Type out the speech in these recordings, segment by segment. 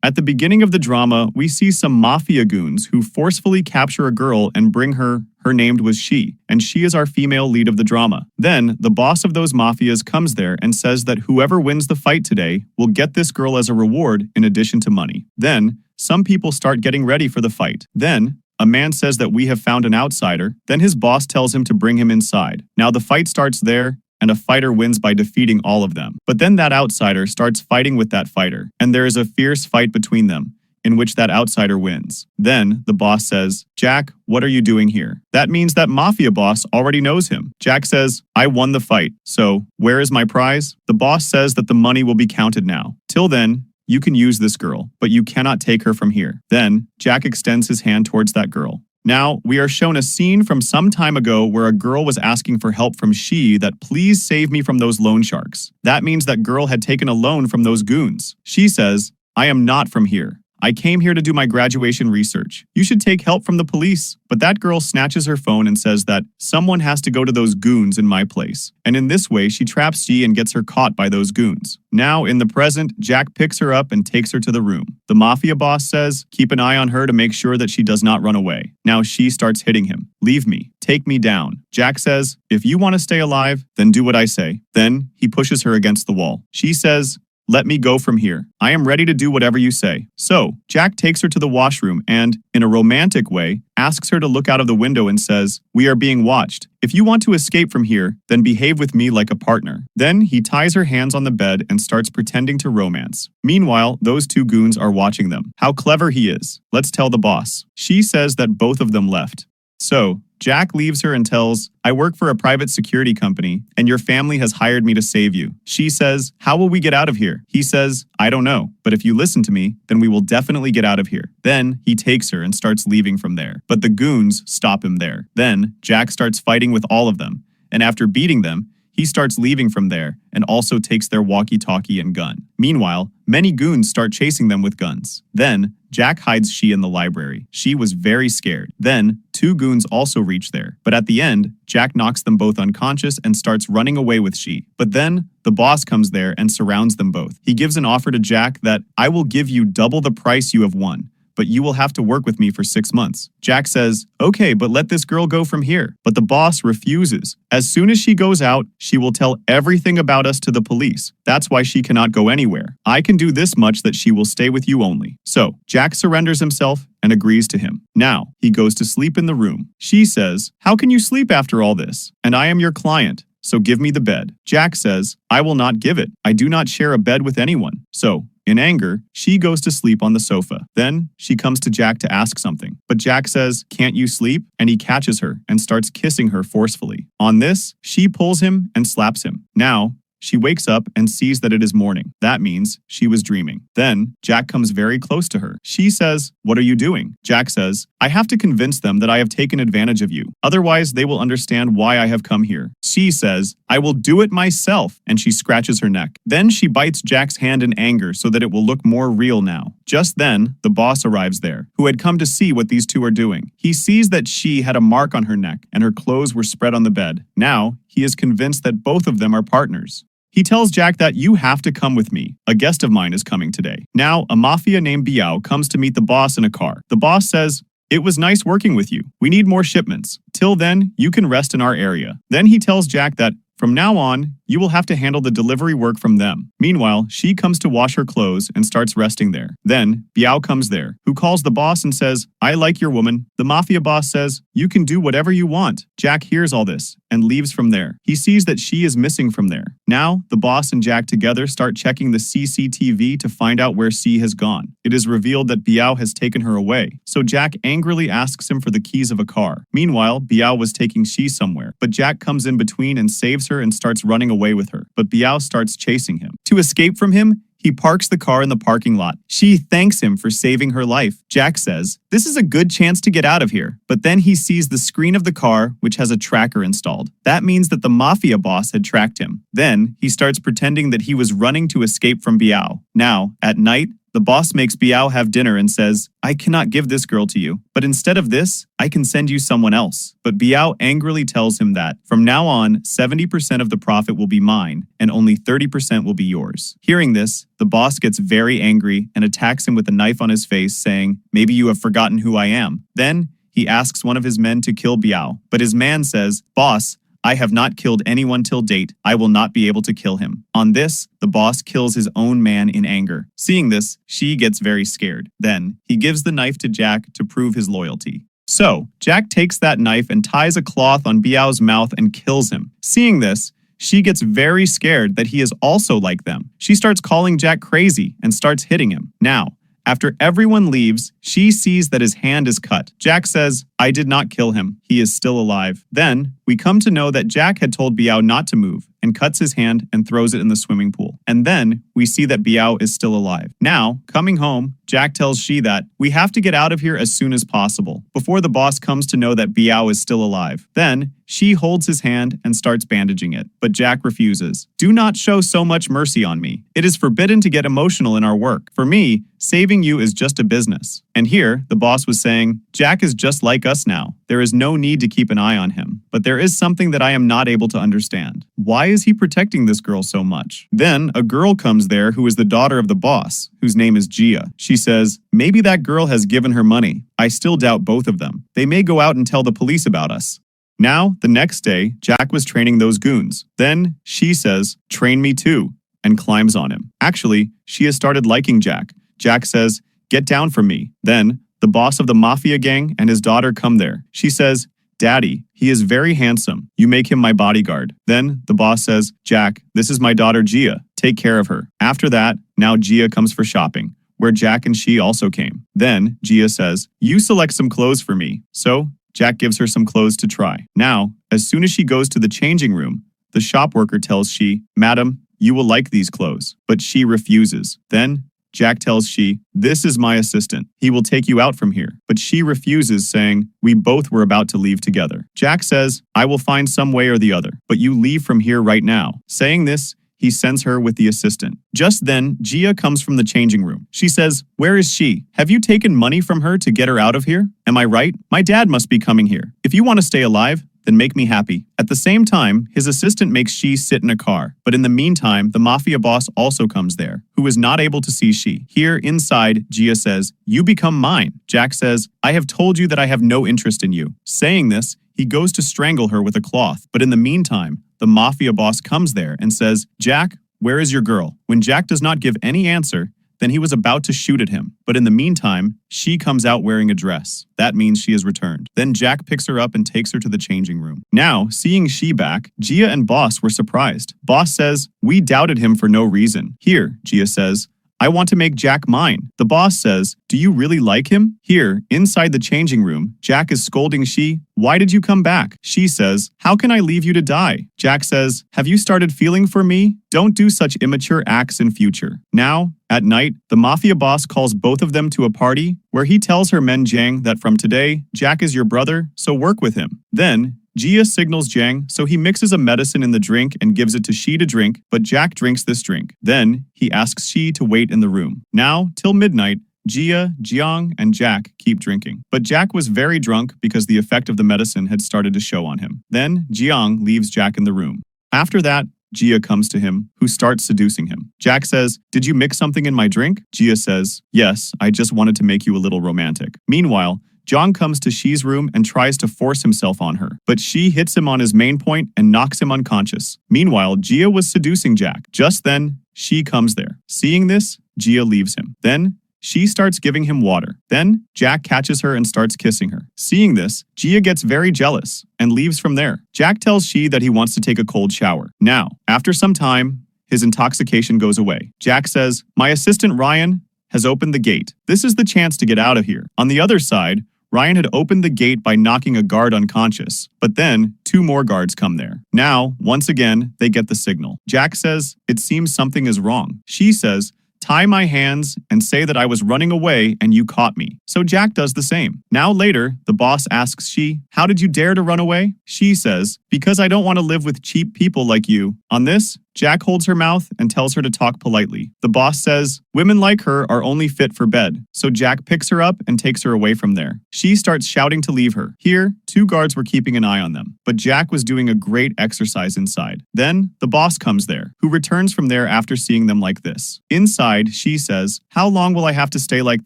At the beginning of the drama, we see some Mafia goons who forcefully capture a girl and bring her named was she, and she is our female lead of the drama. Then, the boss of those Mafias comes there and says that whoever wins the fight today will get this girl as a reward in addition to money. Then, some people start getting ready for the fight. Then, a man says that we have found an outsider. Then his boss tells him to bring him inside. Now the fight starts there, and a fighter wins by defeating all of them. But then that outsider starts fighting with that fighter, and there is a fierce fight between them, in which that outsider wins. Then the boss says, "Jack, what are you doing here?" That means that Mafia boss already knows him. Jack says, "I won the fight, so where is my prize?" The boss says that the money will be counted now. Till then, you can use this girl, but you cannot take her from here. Then Jack extends his hand towards that girl. Now, we are shown a scene from some time ago where a girl was asking for help from she that please save me from those loan sharks. That means that girl had taken a loan from those goons. She says, "I am not from here. I came here to do my graduation research. You should take help from the police." But that girl snatches her phone and says that someone has to go to those goons in my place. And in this way, she traps she and gets her caught by those goons. Now, in the present, Jack picks her up and takes her to the room. The Mafia boss says, keep an eye on her to make sure that she does not run away. Now she starts hitting him. "Leave me. Take me down." Jack says, "If you want to stay alive, then do what I say." Then he pushes her against the wall. She says, "Let me go from here. I am ready to do whatever you say." So, Jack takes her to the washroom and, in a romantic way, asks her to look out of the window and says, "We are being watched. If you want to escape from here, then behave with me like a partner." Then he ties her hands on the bed and starts pretending to romance. Meanwhile, those two goons are watching them. How clever he is. Let's tell the boss. She says that both of them left. So, Jack leaves her and tells, "I work for a private security company, and your family has hired me to save you." She says, "How will we get out of here?" He says, "I don't know, but if you listen to me, then we will definitely get out of here." Then he takes her and starts leaving from there. But the goons stop him there. Then Jack starts fighting with all of them, and after beating them, he starts leaving from there and also takes their walkie-talkie and gun. Meanwhile, many goons start chasing them with guns. Then, Jack hides she in the library. She was very scared. Then, two goons also reach there. But at the end, Jack knocks them both unconscious and starts running away with she. But then, the boss comes there and surrounds them both. He gives an offer to Jack that, "I will give you double the price you have won, but you will have to work with me for 6 months. Jack says, "Okay, but let this girl go from here." But the boss refuses. As soon as she goes out, she will tell everything about us to the police. That's why she cannot go anywhere. I can do this much that she will stay with you only. So, Jack surrenders himself and agrees to him. Now, he goes to sleep in the room. She says, "How can you sleep after all this? And I am your client. So give me the bed." Jack says, "I will not give it. I do not share a bed with anyone." So, in anger, she goes to sleep on the sofa. Then, she comes to Jack to ask something. But Jack says, "Can't you sleep?" And he catches her and starts kissing her forcefully. On this, she pulls him and slaps him. Now, she wakes up and sees that it is morning. That means she was dreaming. Then, Jack comes very close to her. She says, "What are you doing?" Jack says, "I have to convince them that I have taken advantage of you. Otherwise, they will understand why I have come here." She says, "I will do it myself," and she scratches her neck. Then she bites Jack's hand in anger so that it will look more real now. Just then, the boss arrives there, who had come to see what these two are doing. He sees that she had a mark on her neck and her clothes were spread on the bed. Now, he is convinced that both of them are partners. He tells Jack that you have to come with me. A guest of mine is coming today. Now, a Mafia named Bowo comes to meet the boss in a car. The boss says, "It was nice working with you. We need more shipments. Till then, you can rest in our area." Then he tells Jack that, from now on, you will have to handle the delivery work from them. Meanwhile, she comes to wash her clothes and starts resting there. Then, Bowo comes there, who calls the boss and says, "I like your woman." The Mafia boss says, "You can do whatever you want." Jack hears all this and leaves from there. He sees that she is missing from there. Now, the boss and Jack together start checking the CCTV to find out where she has gone. It is revealed that Bowo has taken her away. So Jack angrily asks him for the keys of a car. Meanwhile, Bowo was taking she somewhere, but Jack comes in between and saves her and starts running away with her. But Bowo starts chasing him. To escape from him, he parks the car in the parking lot. She thanks him for saving her life. Jack says, "This is a good chance to get out of here." But then he sees the screen of the car, which has a tracker installed. That means that the Mafia boss had tracked him. Then he starts pretending that he was running to escape from Bowo. Now, at night, The boss makes Biao have dinner and says, I cannot give this girl to you, but instead of this, I can send you someone else. But Biao angrily tells him that, from now on, 70% of the profit will be mine, and only 30% will be yours. Hearing this, the boss gets very angry and attacks him with a knife on his face, saying, maybe you have forgotten who I am. Then, he asks one of his men to kill Biao, but his man says, boss, I have not killed anyone till date. I will not be able to kill him. On this, the boss kills his own man in anger. Seeing this, she gets very scared. Then, he gives the knife to Jack to prove his loyalty. So, Jack takes that knife and ties a cloth on Biao's mouth and kills him. Seeing this, she gets very scared that he is also like them. She starts calling Jack crazy and starts hitting him. Now, after everyone leaves, she sees that his hand is cut. Jack says, I did not kill him. He is still alive. Then, we come to know that Jack had told Biao not to move and cuts his hand and throws it in the swimming pool. And then, we see that Biao is still alive. Now, coming home, Jack tells Shi that we have to get out of here as soon as possible, before the boss comes to know that Biao is still alive. Then, Shi holds his hand and starts bandaging it, but Jack refuses. Do not show so much mercy on me. It is forbidden to get emotional in our work. For me, saving you is just a business. And here, the boss was saying, Jack is just like us now. There is no need to keep an eye on him. But there is something that I am not able to understand. Why is he protecting this girl so much? Then, a girl comes there who is the daughter of the boss, whose name is Gia. She says, maybe that girl has given her money. I still doubt both of them. They may go out and tell the police about us. Now, the next day, Jack was training those goons. Then, she says, train me too, and climbs on him. Actually, she has started liking Jack. Jack says, get down from me. Then, the boss of the Mafia gang and his daughter come there. She says, Daddy, he is very handsome. You make him my bodyguard. Then, the boss says, Jack, this is my daughter Gia. Take care of her. After that, now Gia comes for shopping, where Jack and she also came. Then, Gia says, you select some clothes for me. So, Jack gives her some clothes to try. Now, as soon as she goes to the changing room, the shop worker tells she, Madam, you will like these clothes. But she refuses. Then, Jack tells she, this is my assistant. He will take you out from here. But she refuses, saying, we both were about to leave together. Jack says, I will find some way or the other, but you leave from here right now. Saying this, he sends her with the assistant. Just then, Gia comes from the changing room. She says, where is she? Have you taken money from her to get her out of here? Am I right? My dad must be coming here. If you want to stay alive, then make me happy. At the same time, his assistant makes Shi sit in a car. But in the meantime, the Mafia boss also comes there, who is not able to see Shi. Here, inside, Gia says, you become mine. Jack says, I have told you that I have no interest in you. Saying this, he goes to strangle her with a cloth. But in the meantime, the Mafia boss comes there and says, Jack, where is your girl? When Jack does not give any answer, then he was about to shoot at him. But in the meantime, she comes out wearing a dress. That means she is returned. Then Jack picks her up and takes her to the changing room. Now, seeing she back, Gia and Boss were surprised. Boss says, we doubted him for no reason. Here, Gia says, I want to make Jack mine. The boss says, do you really like him? Here, inside the changing room, Jack is scolding Shi. Why did you come back? She says, how can I leave you to die? Jack says, have you started feeling for me? Don't do such immature acts in future. Now, at night, the Mafia boss calls both of them to a party where he tells her men Jang that from today, Jack is your brother, so work with him. Then, Gia signals Jang, so he mixes a medicine in the drink and gives it to Shi to drink, but Jack drinks this drink. Then, he asks Shi to wait in the room. Now, till midnight, Gia, Jiang, and Jack keep drinking. But Jack was very drunk because the effect of the medicine had started to show on him. Then, Jiang leaves Jack in the room. After that, Gia comes to him, who starts seducing him. Jack says, did you mix something in my drink? Gia says, yes, I just wanted to make you a little romantic. Meanwhile, Jang comes to Shi's room and tries to force himself on her, but Shi hits him on his main point and knocks him unconscious. Meanwhile, Gia was seducing Jack. Just then, Shi comes there. Seeing this, Gia leaves him. Then, Shi starts giving him water. Then, Jack catches her and starts kissing her. Seeing this, Gia gets very jealous and leaves from there. Jack tells Shi that he wants to take a cold shower. Now, after some time, his intoxication goes away. Jack says, my assistant Ryan has opened the gate. This is the chance to get out of here. On the other side, Ryan had opened the gate by knocking a guard unconscious, but then 2 more guards come there. Now, once again, they get the signal. Jack says, it seems something is wrong. She says, tie my hands and say that I was running away and you caught me. So Jack does the same. Now later, the boss asks Shi, how did you dare to run away? She says, because I don't want to live with cheap people like you. On this, Jack holds her mouth and tells her to talk politely. The boss says, women like her are only fit for bed, so Jack picks her up and takes her away from there. She starts shouting to leave her. Here, 2 guards were keeping an eye on them, but Jack was doing a great exercise inside. Then, the boss comes there, who returns from there after seeing them like this. Inside, she says, how long will I have to stay like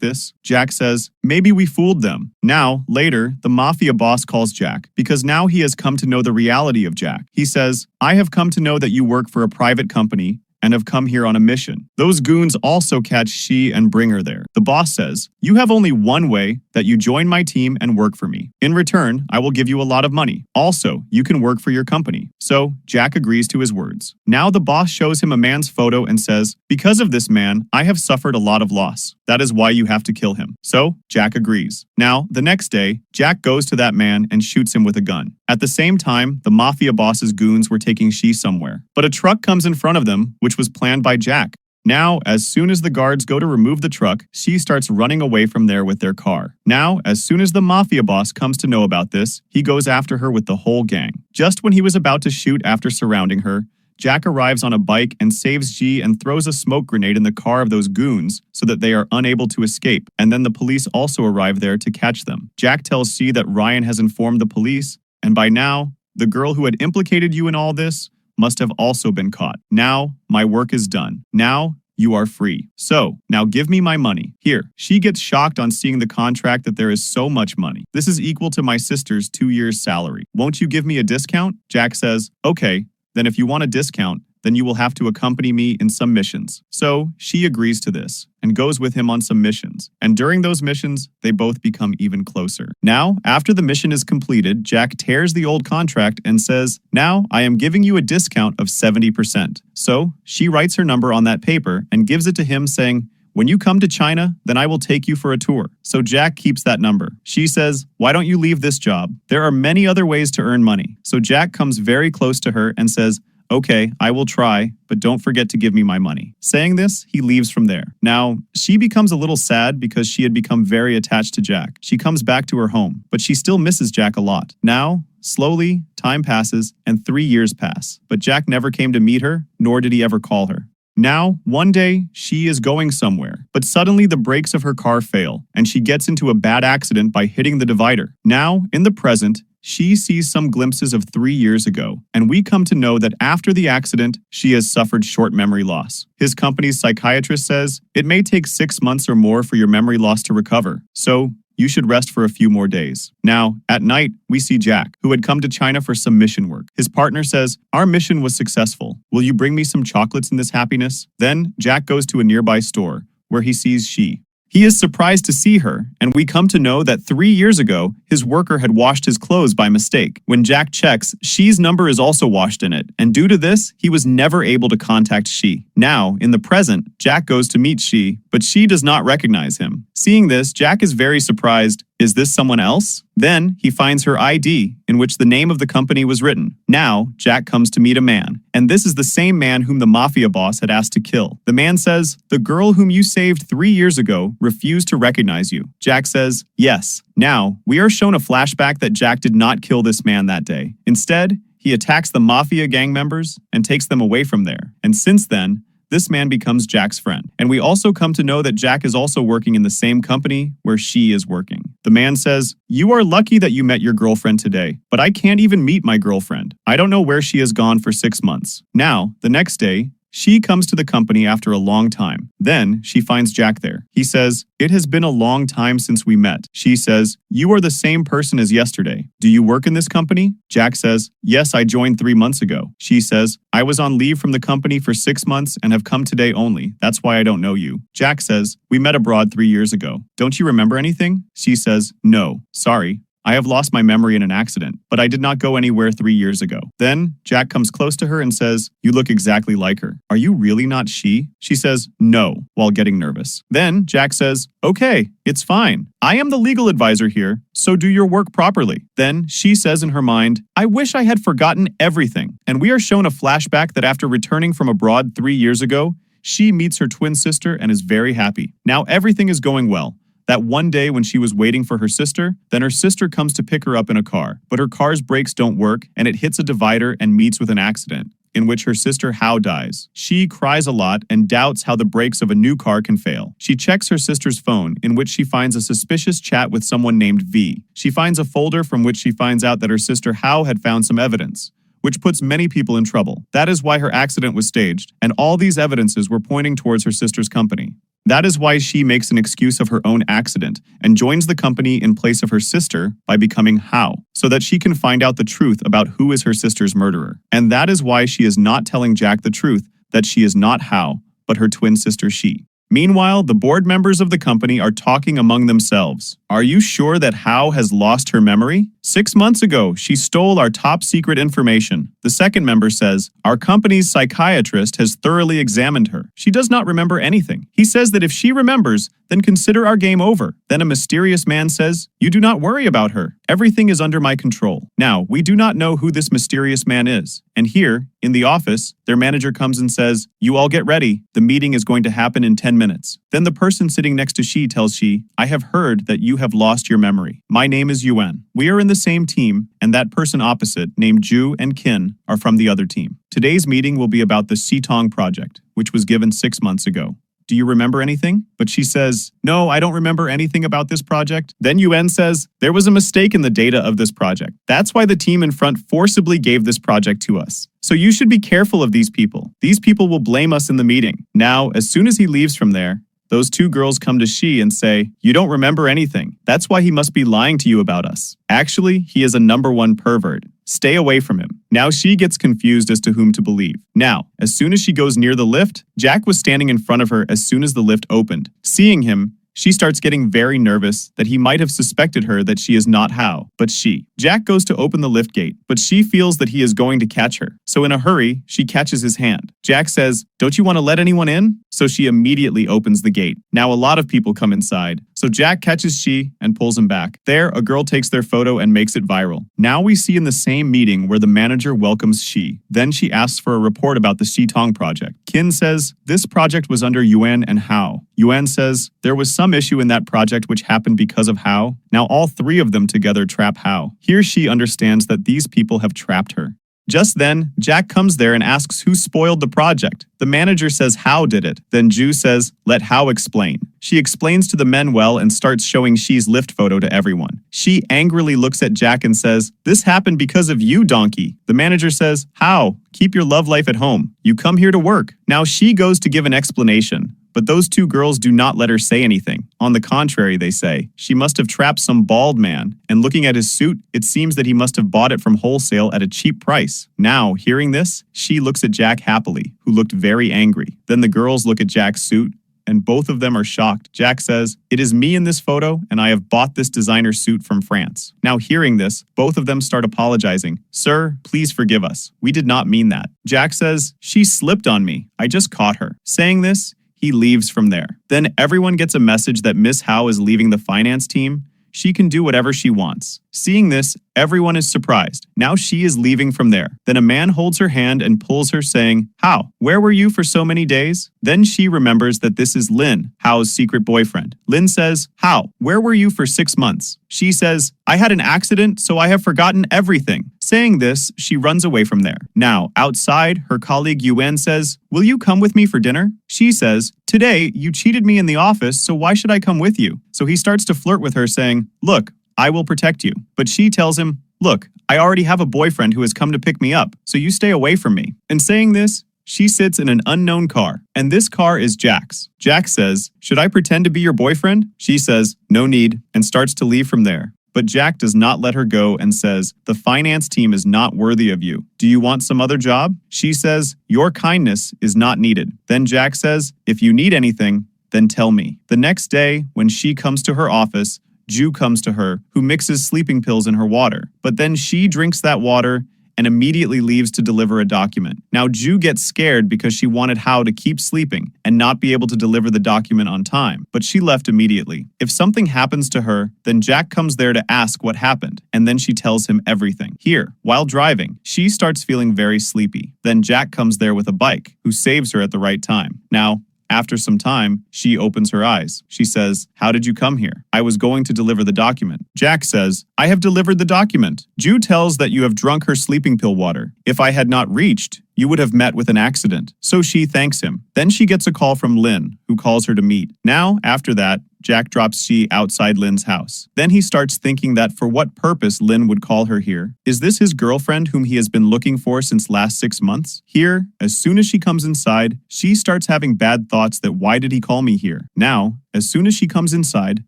this? Jack says, maybe we fooled them. Now, later, the Mafia boss calls Jack, because now he has come to know the reality of Jack. He says, I have come to know that you work for a private company and have come here on a mission. Those goons also catch she and bring her there. The boss says, you have only one way, that you join my team and work for me. In return, I will give you a lot of money. Also, you can work for your company. So, Jack agrees to his words. Now the boss shows him a man's photo and says, because of this man, I have suffered a lot of loss. That is why you have to kill him. So, Jack agrees. Now, the next day, Jack goes to that man and shoots him with a gun. At the same time, the Mafia boss's goons were taking she somewhere. But a truck comes in front of them, which was planned by Jack. Now, as soon as the guards go to remove the truck, she starts running away from there with their car. Now, as soon as the Mafia boss comes to know about this, he goes after her with the whole gang. Just when he was about to shoot after surrounding her, Jack arrives on a bike and saves G and throws a smoke grenade in the car of those goons so that they are unable to escape, and then the police also arrive there to catch them. Jack tells C that Ryan has informed the police, and by now, the girl who had implicated you in all this must have also been caught. Now, my work is done. Now, you are free. So, now give me my money. Here, she gets shocked on seeing the contract that there is so much money. This is equal to my sister's 2 years' salary. Won't you give me a discount? Jack says, okay, then if you want a discount, then you will have to accompany me in some missions. So, she agrees to this and goes with him on some missions. And during those missions, they both become even closer. Now, after the mission is completed, Jack tears the old contract and says, now I am giving you a discount of 70%. So, she writes her number on that paper and gives it to him saying, when you come to China, then I will take you for a tour. So Jack keeps that number. She says, why don't you leave this job? There are many other ways to earn money. So Jack comes very close to her and says, okay, I will try, but don't forget to give me my money. Saying this, he leaves from there. Now, she becomes a little sad because she had become very attached to Jack. She comes back to her home, but she still misses Jack a lot. Now, slowly, time passes and 3 years pass, but Jack never came to meet her, nor did he ever call her. Now, one day, she is going somewhere, but suddenly the brakes of her car fail, and she gets into a bad accident by hitting the divider. Now, in the present, she sees some glimpses of 3 years ago, and we come to know that after the accident, she has suffered short memory loss. His company's psychiatrist says, it may take 6 months or more for your memory loss to recover, so you should rest for a few more days. Now, at night, we see Jack, who had come to China for some mission work. His partner says, our mission was successful. Will you bring me some chocolates in this happiness? Then, Jack goes to a nearby store, where he sees she. He is surprised to see her, and we come to know that 3 years ago, his worker had washed his clothes by mistake. When Jack checks, She's number is also washed in it, and due to this, he was never able to contact She. Now, in the present, Jack goes to meet She, but She does not recognize him. Seeing this, Jack is very surprised. Is this someone else? Then, he finds her ID, in which the name of the company was written. Now, Jack comes to meet a man, and this is the same man whom the Mafia boss had asked to kill. The man says, the girl whom you saved 3 years ago refused to recognize you. Jack says, yes. Now, we are shown a flashback that Jack did not kill this man that day. Instead, he attacks the Mafia gang members and takes them away from there. And since then, this man becomes Jack's friend. And we also come to know that Jack is also working in the same company where she is working. The man says, you are lucky that you met your girlfriend today, but I can't even meet my girlfriend. I don't know where she has gone for 6 months. Now, the next day, she comes to the company after a long time. Then, she finds Jack there. He says, it has been a long time since we met. She says, you are the same person as yesterday. Do you work in this company? Jack says, yes, I joined 3 months ago. She says, I was on leave from the company for 6 months and have come today only. That's why I don't know you. Jack says, we met abroad 3 years ago. Don't you remember anything? She says, no, sorry. I have lost my memory in an accident, but I did not go anywhere 3 years ago. Then, Jack comes close to her and says, you look exactly like her. Are you really not she? She says, no, while getting nervous. Then, Jack says, okay, it's fine. I am the legal advisor here, so do your work properly. Then, she says in her mind, I wish I had forgotten everything. And we are shown a flashback that after returning from abroad 3 years ago, she meets her twin sister and is very happy. Now everything is going well. That one day when she was waiting for her sister, then her sister comes to pick her up in a car, but her car's brakes don't work and it hits a divider and meets with an accident. in which her sister Hao dies. She cries a lot and doubts how the brakes of a new car can fail. She checks her sister's phone, in which she finds a suspicious chat with someone named V. She finds a folder from which she finds out that her sister Hao had found some evidence, which puts many people in trouble. That is why her accident was staged, and all these evidences were pointing towards her sister's company. That is why she makes an excuse of her own accident and joins the company in place of her sister by becoming Hao, so that she can find out the truth about who is her sister's murderer. And that is why she is not telling Jack the truth that she is not Hao, but her twin sister She. Meanwhile, the board members of the company are talking among themselves. Are you sure that Hao has lost her memory? 6 months ago, she stole our top secret information. The second member says, our company's psychiatrist has thoroughly examined her. She does not remember anything. He says that if she remembers, then consider our game over. Then a mysterious man says, you do not worry about her. Everything is under my control. Now, we do not know who this mysterious man is. And here, in the office, their manager comes and says, you all get ready. The meeting is going to happen in 10 minutes. Then the person sitting next to She tells She, I have heard that you have lost your memory. My name is Yuan. We are in the same team, and that person opposite, named Ju and Qin, are from the other team. Today's meeting will be about the Xitong project, which was given 6 months ago. Do you remember anything? But she says, no, I don't remember anything about this project. Then Yuan says, there was a mistake in the data of this project. That's why the team in front forcibly gave this project to us. So you should be careful of these people. These people will blame us in the meeting. Now, as soon as he leaves from there, those two girls come to She and say, you don't remember anything. That's why he must be lying to you about us. Actually, he is a #1 pervert. Stay away from him. Now She gets confused as to whom to believe. Now, as soon as she goes near the lift, Jack was standing in front of her as soon as the lift opened. Seeing him, she starts getting very nervous that he might have suspected her that she is not Hao, but She. Jack goes to open the lift gate, but she feels that he is going to catch her. So in a hurry, she catches his hand. Jack says, don't you want to let anyone in? So she immediately opens the gate. Now a lot of people come inside. So Jack catches She and pulls him back. There, a girl takes their photo and makes it viral. Now we see in the same meeting where the manager welcomes She. Then she asks for a report about the Xitong project. Qin says, this project was under Yuan and Hao. Yuan says, there was some issue in that project which happened because of Hao. Now all three of them together trap Hao. Here She understands that these people have trapped her. Just then, Jack comes there and asks who spoiled the project. The manager says Hao did it. Then Ju says, let Hao explain. She explains to the men well and starts showing She's lift photo to everyone. She angrily looks at Jack and says, this happened because of you, donkey. The manager says, Hao, keep your love life at home. You come here to work. Now She goes to give an explanation. But those two girls do not let her say anything. On the contrary, they say, she must have trapped some bald man, and looking at his suit, it seems that he must have bought it from wholesale at a cheap price. Now, hearing this, She looks at Jack happily, who looked very angry. Then the girls look at Jack's suit, and both of them are shocked. Jack says, it is me in this photo, and I have bought this designer suit from France. Now hearing this, both of them start apologizing. Sir, please forgive us. We did not mean that. Jack says, she slipped on me. I just caught her. Saying this, he leaves from there. Then everyone gets a message that Miss Hao is leaving the finance team. She can do whatever she wants. Seeing this, everyone is surprised. Now She is leaving from there. Then a man holds her hand and pulls her, saying, Hao, where were you for so many days? Then She remembers that this is Lynn, Hao's secret boyfriend. Lynn says, Hao, where were you for 6 months? She says, I had an accident, so I have forgotten everything. Saying this, she runs away from there. Now, outside, her colleague Yuan says, will you come with me for dinner? She says, today, you cheated me in the office, so why should I come with you? So he starts to flirt with her, saying, look, I will protect you. But she tells him, look, I already have a boyfriend who has come to pick me up, so you stay away from me. And saying this, she sits in an unknown car, and this car is Jack's. Jack says, should I pretend to be your boyfriend? She says, no need, and starts to leave from there. But Jack does not let her go and says, the finance team is not worthy of you. Do you want some other job? She says, your kindness is not needed. Then Jack says, if you need anything, then tell me. The next day, when She comes to her office, Ju comes to her, who mixes sleeping pills in her water. But then She drinks that water and immediately leaves to deliver a document. Now Ju gets scared because she wanted Hao to keep sleeping and not be able to deliver the document on time, but she left immediately. If something happens to her, then Jack comes there to ask what happened, and then she tells him everything. Here, while driving, she starts feeling very sleepy. Then Jack comes there with a bike, who saves her at the right time. Now, after some time, She opens her eyes. She says, how did you come here? I was going to deliver the document. Jack says, I have delivered the document. Ju tells that you have drunk her sleeping pill water. If I had not reached, You would have met with an accident. So she thanks him. Then she gets a call from Lynn, who calls her to meet. Now, after that, Jack drops she outside Lynn's house. Then he starts thinking that for what purpose Lynn would call her here. Is this his girlfriend whom he has been looking for since last 6 months? Here, as soon as she comes inside, she starts having bad thoughts that why did he call me here? Now, as soon as she comes inside,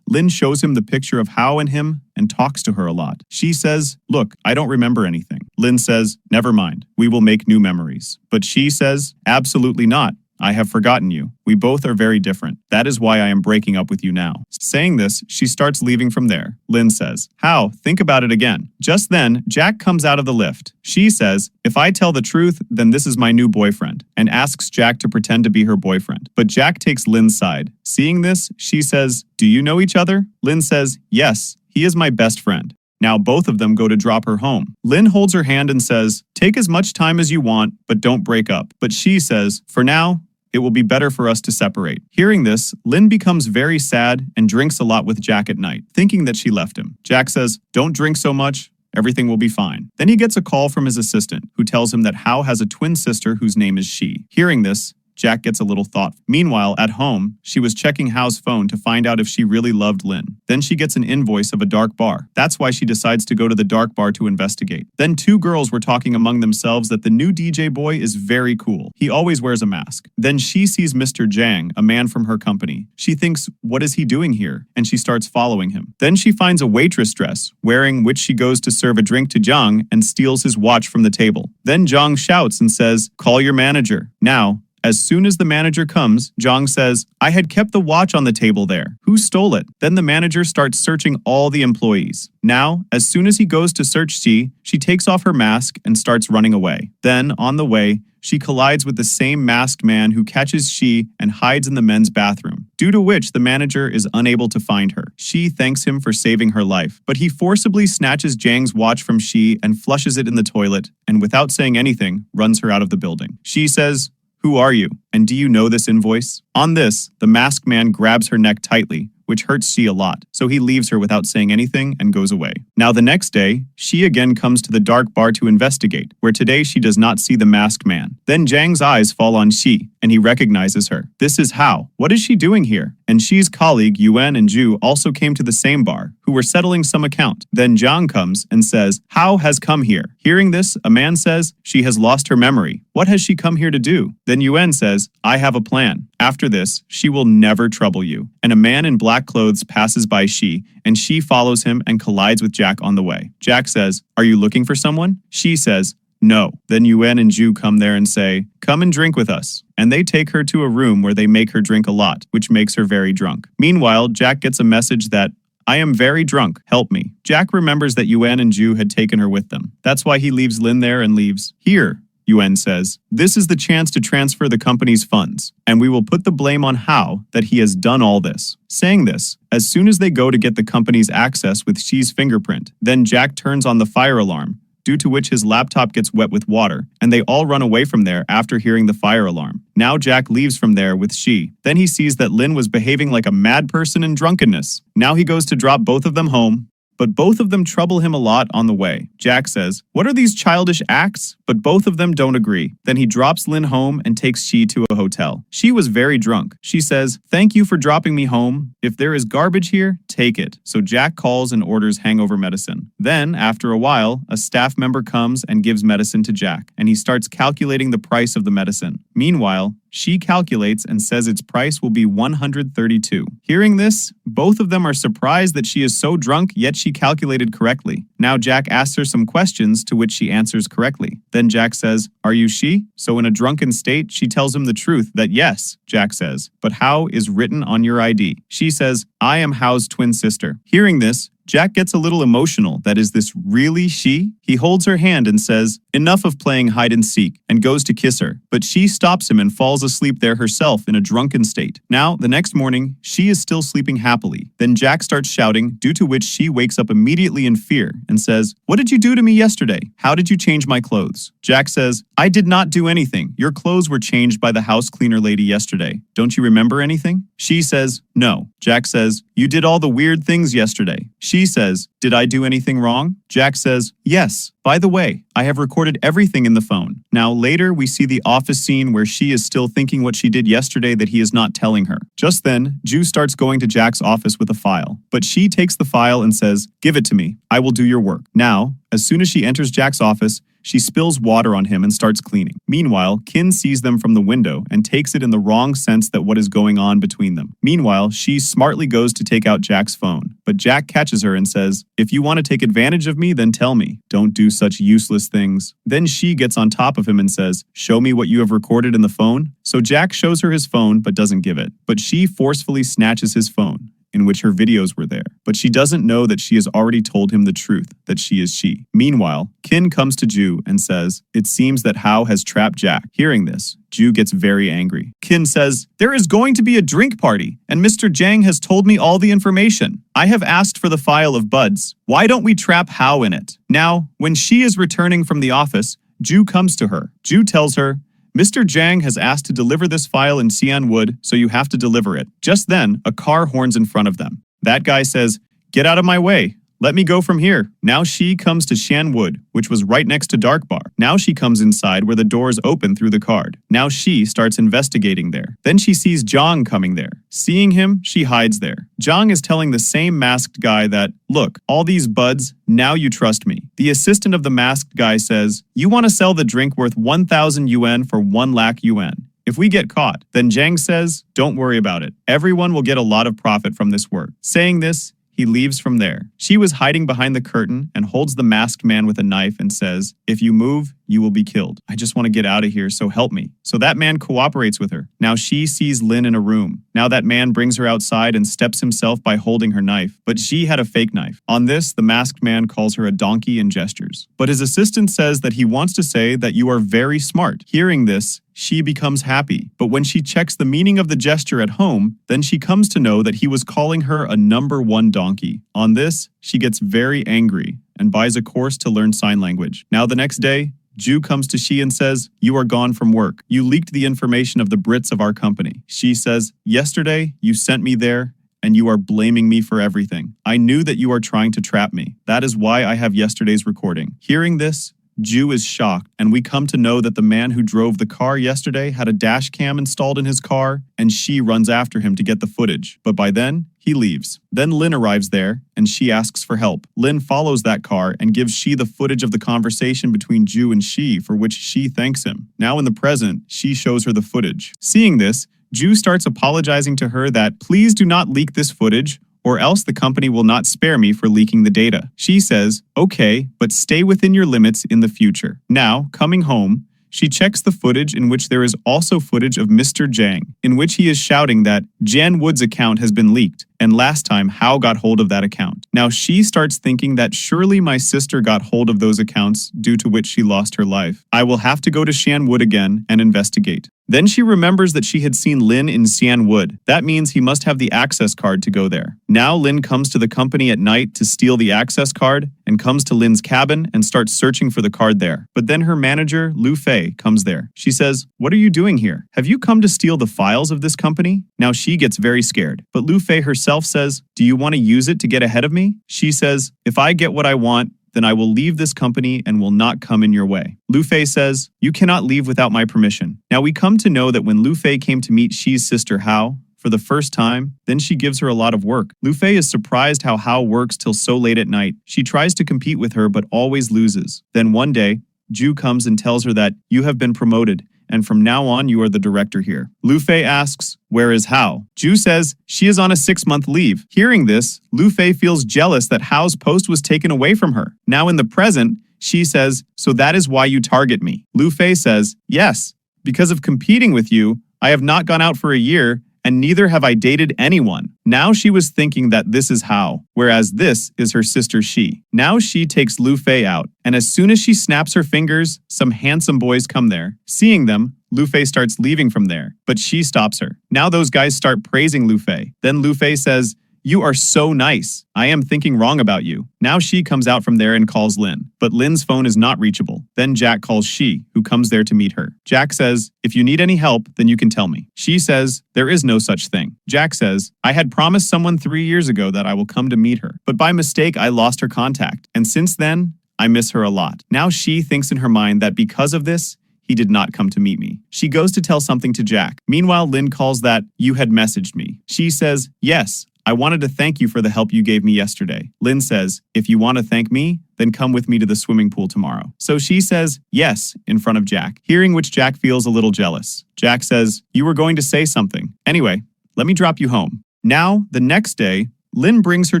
Lynn shows him the picture of How and him and talks to her a lot. She says, look, I don't remember anything. Lynn says, never mind, we will make new memories. But she says, absolutely not. I have forgotten you. We both are very different. That is why I am breaking up with you now. Saying this, she starts leaving from there. Lynn says, How? Think about it again. Just then, Jack comes out of the lift. She says, if I tell the truth, then this is my new boyfriend, and asks Jack to pretend to be her boyfriend. But Jack takes Lynn's side. Seeing this, she says, do you know each other? Lynn says, yes, he is my best friend. Now both of them go to drop her home. Lynn holds her hand and says, take as much time as you want, but don't break up. But she says, for now, it will be better for us to separate. Hearing this, Lynn becomes very sad and drinks a lot with Jack at night, thinking that she left him. Jack says, don't drink so much. Everything will be fine. Then he gets a call from his assistant, who tells him that Hao has a twin sister whose name is She. Hearing this, Jack gets a little thoughtful. Meanwhile, at home, she was checking Hao's phone to find out if she really loved Lynn. Then she gets an invoice of a dark bar. That's why she decides to go to the dark bar to investigate. Then two girls were talking among themselves that the new DJ boy is very cool. He always wears a mask. Then she sees Mr. Jang, a man from her company. She thinks, what is he doing here? And she starts following him. Then she finds a waitress dress, wearing which she goes to serve a drink to Jang and steals his watch from the table. Then Jang shouts and says, call your manager. Now, as soon as the manager comes, Jang says, I had kept the watch on the table there. Who stole it? Then the manager starts searching all the employees. Now, as soon as he goes to search she takes off her mask and starts running away. Then, on the way, she collides with the same masked man who catches she and hides in the men's bathroom, due to which the manager is unable to find her. She thanks him for saving her life, but he forcibly snatches Jang's watch from she and flushes it in the toilet, and without saying anything, runs her out of the building. She says, who are you? And do you know this invoice? On this, the masked man grabs her neck tightly, which hurts she a lot, so he leaves her without saying anything and goes away. Now the next day, she again comes to the dark bar to investigate, where today she does not see the masked man. Then Jang's eyes fall on she, and he recognizes her. This is Hao. What is she doing here? And She's colleague Yuan and Ju also came to the same bar, who were settling some account. Then Jang comes and says, Hao has come here. Hearing this, a man says, she has lost her memory. What has she come here to do? Then Yuan says, I have a plan. After this, she will never trouble you. And a man in black clothes passes by she, and she follows him and collides with Jack on the way. Jack says, are you looking for someone? She says, no. Then Yuan and Ju come there and say, come and drink with us. And they take her to a room where they make her drink a lot, which makes her very drunk. Meanwhile, Jack gets a message that, I am very drunk, help me. Jack remembers that Yuan and Ju had taken her with them. That's why he leaves Lynn there and leaves. Here, Yuan says, this is the chance to transfer the company's funds, and we will put the blame on Hao that he has done all this. Saying this, as soon as they go to get the company's access with She's fingerprint, then Jack turns on the fire alarm, due to which his laptop gets wet with water, and they all run away from there after hearing the fire alarm. Now Jack leaves from there with She. Then he sees that Lynn was behaving like a mad person in drunkenness. Now he goes to drop both of them home, but both of them trouble him a lot on the way. Jack says, what are these childish acts? But both of them don't agree. Then he drops Lynn home and takes She to a hotel. She was very drunk. She says, thank you for dropping me home. If there is garbage here, take it. So Jack calls and orders hangover medicine. Then, after a while, a staff member comes and gives medicine to Jack, and he starts calculating the price of the medicine. Meanwhile, She calculates and says its price will be 132. Hearing this, both of them are surprised that she is so drunk, yet she calculated correctly. Now Jack asks her some questions to which she answers correctly. Then Jack says, are you She? So in a drunken state, she tells him the truth that yes, Jack says, but Hao is written on your ID. She says, I am Hao's twin sister. Hearing this, Jack gets a little emotional. That is this really She? He holds her hand and says, enough of playing hide and seek, and goes to kiss her. But She stops him and falls asleep there herself in a drunken state. Now, the next morning, She is still sleeping happily. Then Jack starts shouting, due to which She wakes up immediately in fear and says, what did you do to me yesterday? How did you change my clothes? Jack says, I did not do anything. Your clothes were changed by the house cleaner lady yesterday. Don't you remember anything? She says, no. Jack says, you did all the weird things yesterday. She says, Did I do anything wrong? Jack says, yes. By the way, I have recorded everything in the phone. Now later we see the office scene where she is still thinking what she did yesterday that he is not telling her. Just then, Ju starts going to Jack's office with a file. But she takes the file and says, give it to me. I will do your work. Now, as soon as she enters Jack's office, she spills water on him and starts cleaning. Meanwhile, Kin sees them from the window and takes it in the wrong sense that what is going on between them. Meanwhile, she smartly goes to take out Jack's phone. But Jack catches her and says, if you want to take advantage of me, then tell me. Don't do such useless things. Then she gets on top of him and says, show me what you have recorded in the phone. So Jack shows her his phone but doesn't give it. But she forcefully snatches his phone, in which her videos were there. But she doesn't know that she has already told him the truth, that she is she. Meanwhile, Kin comes to Ju and says, it seems that Hao has trapped Jack. Hearing this, Ju gets very angry. Kin says, there is going to be a drink party, and Mr. Jang has told me all the information. I have asked for the file of buds. Why don't we trap Hao in it? Now, when she is returning from the office, Ju comes to her. Ju tells her, Mr. Jang has asked to deliver this file in Xian Wood, so you have to deliver it. Just then, a car horns in front of them. That guy says, get out of my way. Let me go from here. Now she comes to Xian Wood, which was right next to Dark Bar. Now she comes inside where the doors open through the card. Now she starts investigating there. Then she sees Jang coming there. Seeing him, she hides there. Jang is telling the same masked guy that, look, all these buds, now you trust me. The assistant of the masked guy says, you want to sell the drink worth 1,000 yuan for 1 lakh yuan. If we get caught, then Jang says, don't worry about it. Everyone will get a lot of profit from this work. Saying this, he leaves from there. She was hiding behind the curtain and holds the masked man with a knife and says, if you move, you will be killed. I just want to get out of here, so help me. So that man cooperates with her. Now she sees Lynn in a room. Now that man brings her outside and steps himself by holding her knife. But she had a fake knife. On this, the masked man calls her a donkey and gestures. But his assistant says that he wants to say that you are very smart. Hearing this, she becomes happy. But when she checks the meaning of the gesture at home, then she comes to know that he was calling her a number 1 donkey. On this, she gets very angry and buys a course to learn sign language. Now the next day, Ju comes to She and says, you are gone from work. You leaked the information of the Brits of our company. She says, yesterday, you sent me there, and you are blaming me for everything. I knew that you are trying to trap me. That is why I have yesterday's recording. Hearing this, Ju is shocked, and we come to know that the man who drove the car yesterday had a dash cam installed in his car, and she runs after him to get the footage. But by then, he leaves. Then Lynn arrives there, and she asks for help. Lynn follows that car and gives She the footage of the conversation between Ju and She, for which She thanks him. Now in the present, She shows her the footage. Seeing this, Ju starts apologizing to her that, please do not leak this footage, or else the company will not spare me for leaking the data. She says, okay, but stay within your limits in the future. Now, coming home, she checks the footage in which there is also footage of Mr. Jang, in which he is shouting that Jan Wood's account has been leaked, and last time Hao got hold of that account. Now she starts thinking that surely my sister got hold of those accounts due to which she lost her life. I will have to go to Xian Wood again and investigate. Then she remembers that she had seen Lynn in Xian Wood. That means he must have the access card to go there. Now Lynn comes to the company at night to steal the access card and comes to Lynn's cabin and starts searching for the card there. But then her manager, Lu Fei, comes there. She says, what are you doing here? Have you come to steal the files of this company? Now she gets very scared. But Lu Fei herself says, do you want to use it to get ahead of me? She says, if I get what I want, then I will leave this company and will not come in your way. Lu Fei says, you cannot leave without my permission. Now we come to know that when Lu Fei came to meet She's sister Hao for the first time, then she gives her a lot of work. Lu Fei is surprised how Hao works till so late at night. She tries to compete with her but always loses. Then one day, Ju comes and tells her that you have been promoted, and from now on you are the director here. Lu Fei asks, where is Hao? Ju says she is on a 6-month leave. Hearing this, Lu Fei feels jealous that Hao's post was taken away from her. Now in the present, she says, so that is why you target me. Lu Fei says, yes, because of competing with you, I have not gone out for a year, and neither have I dated anyone. Now she was thinking that this is Hao, whereas this is her sister She. Now she takes Lu Fei out, and as soon as she snaps her fingers, some handsome boys come there. Seeing them, Lu Fei starts leaving from there, but she stops her. Now those guys start praising Lu Fei. Then Lu Fei says, you are so nice. I am thinking wrong about you. Now she comes out from there and calls Lynn, but Lynn's phone is not reachable. Then Jack calls She, who comes there to meet her. Jack says, if you need any help, then you can tell me. She says, there is no such thing. Jack says, I had promised someone 3 years ago that I will come to meet her, but by mistake I lost her contact, and since then, I miss her a lot. Now she thinks in her mind that because of this, he did not come to meet me. She goes to tell something to Jack. Meanwhile, Lynn calls that, you had messaged me. She says, yes, I wanted to thank you for the help you gave me yesterday. Lynn says, if you want to thank me, then come with me to the swimming pool tomorrow. So she says, yes, in front of Jack, hearing which Jack feels a little jealous. Jack says, you were going to say something. Anyway, let me drop you home. Now, the next day, Lynn brings her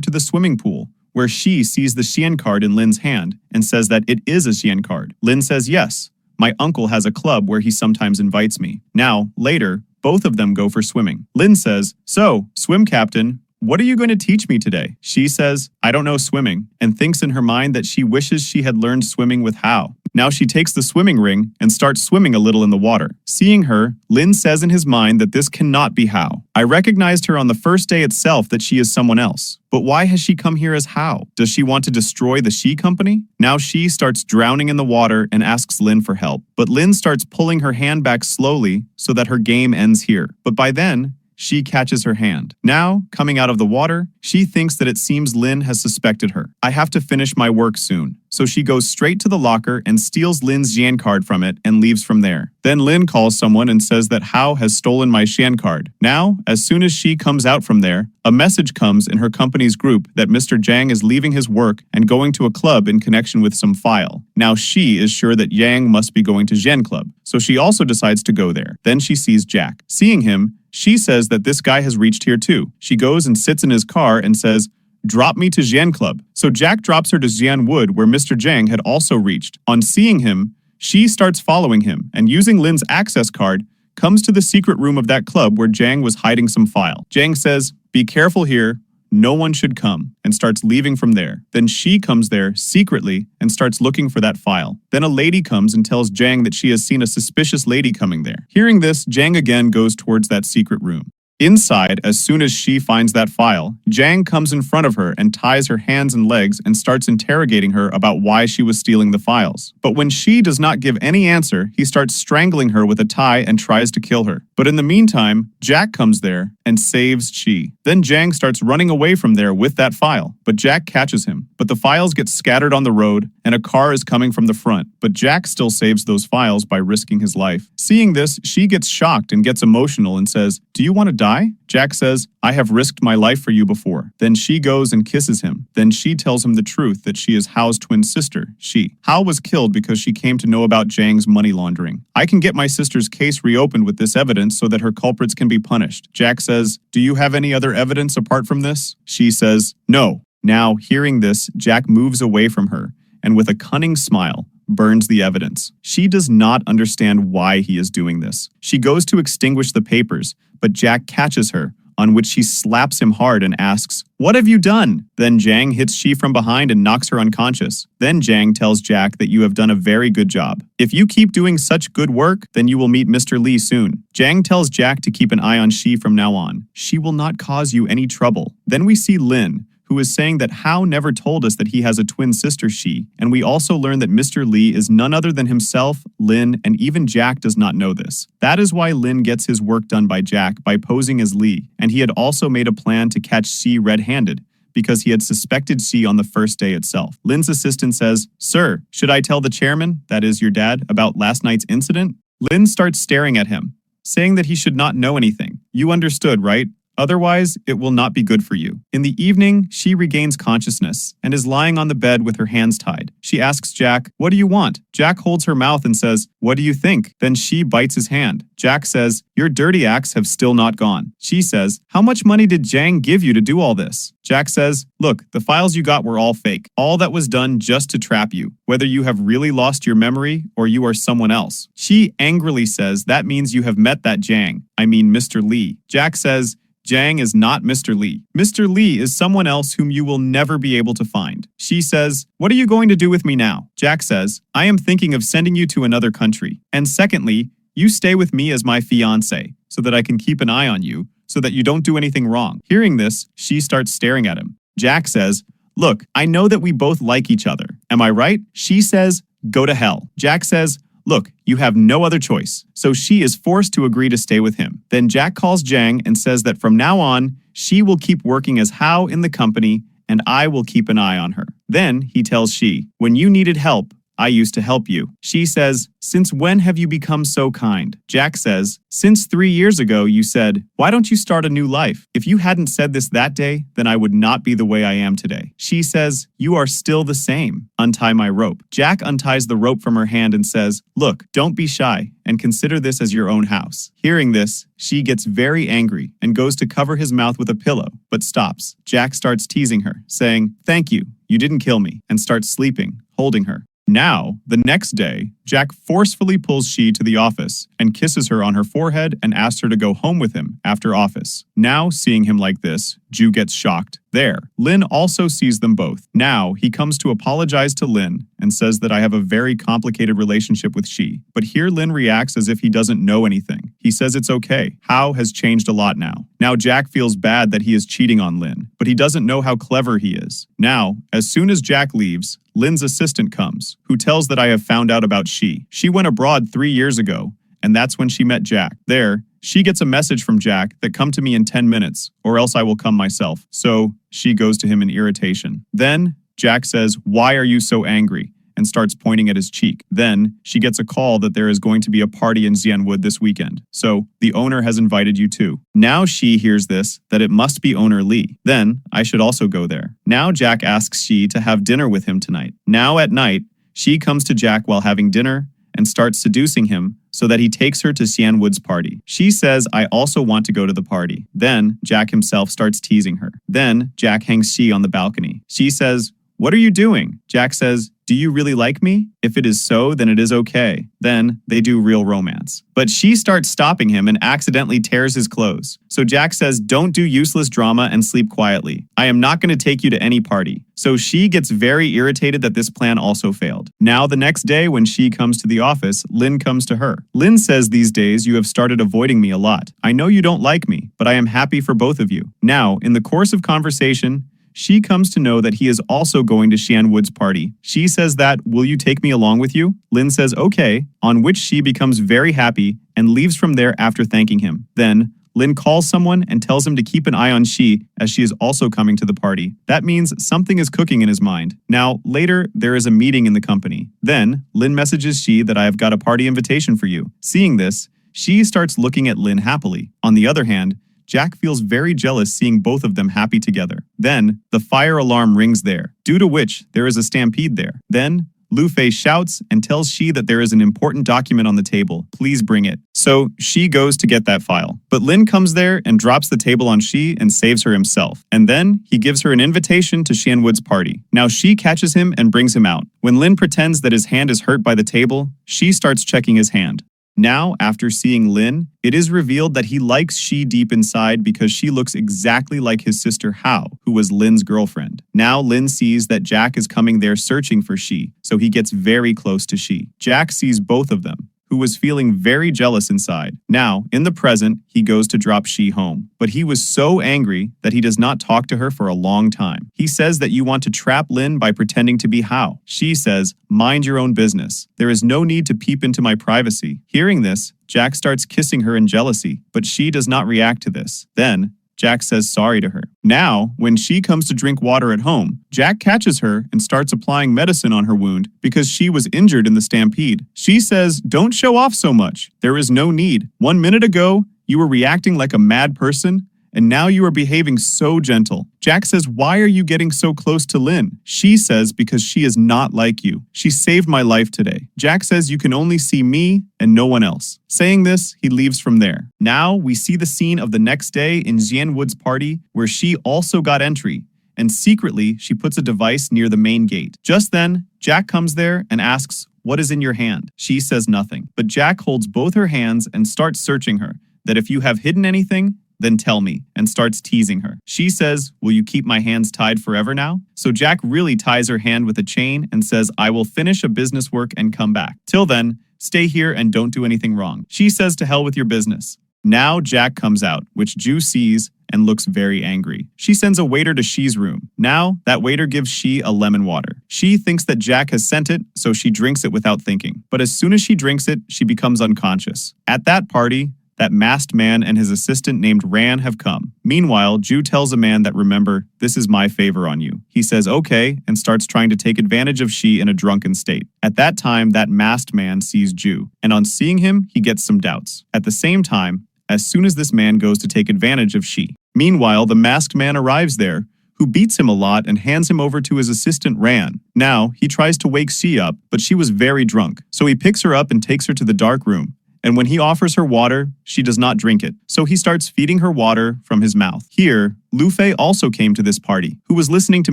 to the swimming pool, where she sees the Xian card in Lynn's hand and says that it is a Xian card. Lynn says, yes, my uncle has a club where he sometimes invites me. Now, later, both of them go for swimming. Lynn says, so, swim captain, what are you going to teach me today? She says, I don't know swimming, and thinks in her mind that she wishes she had learned swimming with Hao. Now she takes the swimming ring and starts swimming a little in the water. Seeing her, Lynn says in his mind that this cannot be Hao. I recognized her on the first day itself that she is someone else. But why has she come here as Hao? Does she want to destroy the She Company? Now she starts drowning in the water and asks Lynn for help. But Lynn starts pulling her hand back slowly so that her game ends here. But by then, she catches her hand. Now, coming out of the water, she thinks that it seems Lynn has suspected her. I have to finish my work soon. So she goes straight to the locker and steals Lynn's Xian card from it and leaves from there. Then Lynn calls someone and says that Hao has stolen my Xian card. Now, as soon as she comes out from there, a message comes in her company's group that Mr. Jang is leaving his work and going to a club in connection with some file. Now she is sure that Yang must be going to Zhen Club, so she also decides to go there. Then she sees Jack. Seeing him, she says that this guy has reached here too. She goes and sits in his car and says, drop me to Zhen Club. So Jack drops her to Xian Wood, where Mr. Jang had also reached. On seeing him, she starts following him and using Lynn's access card, comes to the secret room of that club where Jang was hiding some file. Jang says, be careful here, no one should come, and starts leaving from there. Then she comes there secretly and starts looking for that file. Then a lady comes and tells Jang that she has seen a suspicious lady coming there. Hearing this, Jang again goes towards that secret room. Inside, as soon as she finds that file, Jang comes in front of her and ties her hands and legs and starts interrogating her about why she was stealing the files. But when she does not give any answer, he starts strangling her with a tie and tries to kill her. But in the meantime, Jack comes there and saves Chi. Then Jang starts running away from there with that file, but Jack catches him. But the files get scattered on the road, and a car is coming from the front, but Jack still saves those files by risking his life. Seeing this, she gets shocked and gets emotional and says, do you want to die? Jack says, I have risked my life for you before. Then she goes and kisses him. Then she tells him the truth that she is Hao's twin sister, She. Hao was killed because she came to know about Jang's money laundering. I can get my sister's case reopened with this evidence so that her culprits can be punished. Jack says, do you have any other evidence apart from this? She says, no. Now, hearing this, Jack moves away from her and with a cunning smile, burns the evidence. She does not understand why he is doing this. She goes to extinguish the papers, but Jack catches her, on which she slaps him hard and asks, what have you done? Then Jang hits She from behind and knocks her unconscious. Then Jang tells Jack that you have done a very good job. If you keep doing such good work, then you will meet Mr. Lee soon. Jang tells Jack to keep an eye on She from now on. She will not cause you any trouble. Then we see Lynn, who is saying that Hao never told us that he has a twin sister, She, and we also learn that Mr. Lee is none other than himself, Lynn, and even Jack does not know this. That is why Lynn gets his work done by Jack by posing as Lee, and he had also made a plan to catch She red-handed, because he had suspected She on the first day itself. Lynn's assistant says, sir, should I tell the chairman, that is your dad, about last night's incident? Lynn starts staring at him, saying that he should not know anything. You understood, right? Otherwise, it will not be good for you. In the evening, She regains consciousness and is lying on the bed with her hands tied. She asks Jack, what do you want? Jack holds her mouth and says, what do you think? Then She bites his hand. Jack says, your dirty acts have still not gone. She says, how much money did Jang give you to do all this? Jack says, look, the files you got were all fake. All that was done just to trap you, whether you have really lost your memory or you are someone else. She angrily says, that means you have met that Jang. I mean, Mr. Lee. Jack says, Jang is not Mr. Lee. Mr. Lee is someone else whom you will never be able to find. She says, what are you going to do with me now? Jack says, I am thinking of sending you to another country. And secondly, you stay with me as my fiance, so that I can keep an eye on you, so that you don't do anything wrong. Hearing this, She starts staring at him. Jack says, look, I know that we both like each other. Am I right? She says, go to hell. Jack says, look, you have no other choice. So She is forced to agree to stay with him. Then Jack calls Jang and says that from now on, She will keep working as Hao in the company and I will keep an eye on her. Then he tells she, when you needed help, I used to help you. She says, since when have you become so kind? Jack says, since 3 years ago you said, why don't you start a new life? If you hadn't said this that day, then I would not be the way I am today. She says, you are still the same. Untie my rope. Jack unties the rope from her hand and says, look, don't be shy and consider this as your own house. Hearing this, she gets very angry and goes to cover his mouth with a pillow, but stops. Jack starts teasing her, saying, thank you, you didn't kill me, and starts sleeping, holding her. Now, the next day, Jack forcefully pulls She to the office and kisses her on her forehead and asks her to go home with him after office. Now, seeing him like this, Ju gets shocked. There, Lynn also sees them both. Now, he comes to apologize to Lynn and says that I have a very complicated relationship with She. But here Lynn reacts as if he doesn't know anything. He says it's okay. How has changed a lot now. Now Jack feels bad that he is cheating on Lynn, but he doesn't know how clever he is. Now, as soon as Jack leaves, Lynn's assistant comes, who tells that I have found out about She. She went abroad 3 years ago, and that's when she met Jack. There, she gets a message from Jack that come to me in 10 minutes, or else I will come myself. So, she goes to him in irritation. Then, Jack says, why are you so angry? And starts pointing at his cheek. Then, she gets a call that there is going to be a party in Xianwood this weekend. So, the owner has invited you too. Now She hears this, that it must be owner Lee. Then, I should also go there. Now Jack asks She to have dinner with him tonight. Now at night, She comes to Jack while having dinner and starts seducing him so that he takes her to Xianwood's party. She says, I also want to go to the party. Then, Jack himself starts teasing her. Then, Jack hangs She on the balcony. She says, what are you doing? Jack says, do you really like me? If it is so, then it is okay. Then, they do real romance. But She starts stopping him and accidentally tears his clothes. So Jack says, don't do useless drama and sleep quietly. I am not going to take you to any party. So She gets very irritated that this plan also failed. Now the next day when She comes to the office, Lynn comes to her. Lynn says these days you have started avoiding me a lot. I know you don't like me, but I am happy for both of you. Now, in the course of conversation, She comes to know that he is also going to Xianwood's party. She says that, will you take me along with you? Lynn says okay, on which She becomes very happy and leaves from there after thanking him. Then, Lynn calls someone and tells him to keep an eye on She as she is also coming to the party. That means something is cooking in his mind. Now, later, there is a meeting in the company. Then, Lynn messages She that I have got a party invitation for you. Seeing this, She starts looking at Lynn happily. On the other hand, Jack feels very jealous seeing both of them happy together. Then, the fire alarm rings there, due to which there is a stampede there. Then, Lu Fei shouts and tells She that there is an important document on the table. Please bring it. So, She goes to get that file. But Lynn comes there and drops the table on She and saves her himself. And then, he gives her an invitation to Xianwood's party. Now, She catches him and brings him out. When Lynn pretends that his hand is hurt by the table, She starts checking his hand. Now, after seeing Lynn, it is revealed that he likes She deep inside because she looks exactly like his sister Hao, who was Lynn's girlfriend. Now, Lynn sees that Jack is coming there searching for She, so he gets very close to She. Jack sees both of them, who was feeling very jealous inside. Now, in the present, he goes to drop She home. But he was so angry that he does not talk to her for a long time. He says that you want to trap Lynn by pretending to be Hao. She says, mind your own business. There is no need to peep into my privacy. Hearing this, Jack starts kissing her in jealousy, but She does not react to this. Then, Jack says sorry to her. Now, when She comes to drink water at home, Jack catches her and starts applying medicine on her wound because She was injured in the stampede. She says, don't show off so much. There is no need. 1 minute ago, you were reacting like a mad person, and now you are behaving so gentle. Jack says, why are you getting so close to Lynn? She says, because she is not like you. She saved my life today. Jack says, you can only see me and no one else. Saying this, he leaves from there. Now, we see the scene of the next day in Xianwood's party, where She also got entry, and secretly, she puts a device near the main gate. Just then, Jack comes there and asks, what is in your hand? She says nothing, but Jack holds both her hands and starts searching her, that if you have hidden anything, then tell me, and starts teasing her. She says, will you keep my hands tied forever now? So Jack really ties her hand with a chain and says, I will finish a business work and come back. Till then, stay here and don't do anything wrong. She says, to hell with your business. Now Jack comes out, which Ju sees and looks very angry. She sends a waiter to She's room. Now, that waiter gives She a lemon water. She thinks that Jack has sent it, so she drinks it without thinking. But as soon as she drinks it, she becomes unconscious. At that party, that masked man and his assistant named Ran have come. Meanwhile, Ju tells a man that remember, this is my favor on you. He says okay and starts trying to take advantage of she in a drunken state. At that time, that masked man sees Ju, and on seeing him, he gets some doubts. At the same time, as soon as this man goes to take advantage of she. Meanwhile, the masked man arrives there, who beats him a lot and hands him over to his assistant Ran. Now, he tries to wake she up, but she was very drunk, so he picks her up and takes her to the dark room. And when he offers her water, she does not drink it, so he starts feeding her water from his mouth. Here, Lu Fei also came to this party, who was listening to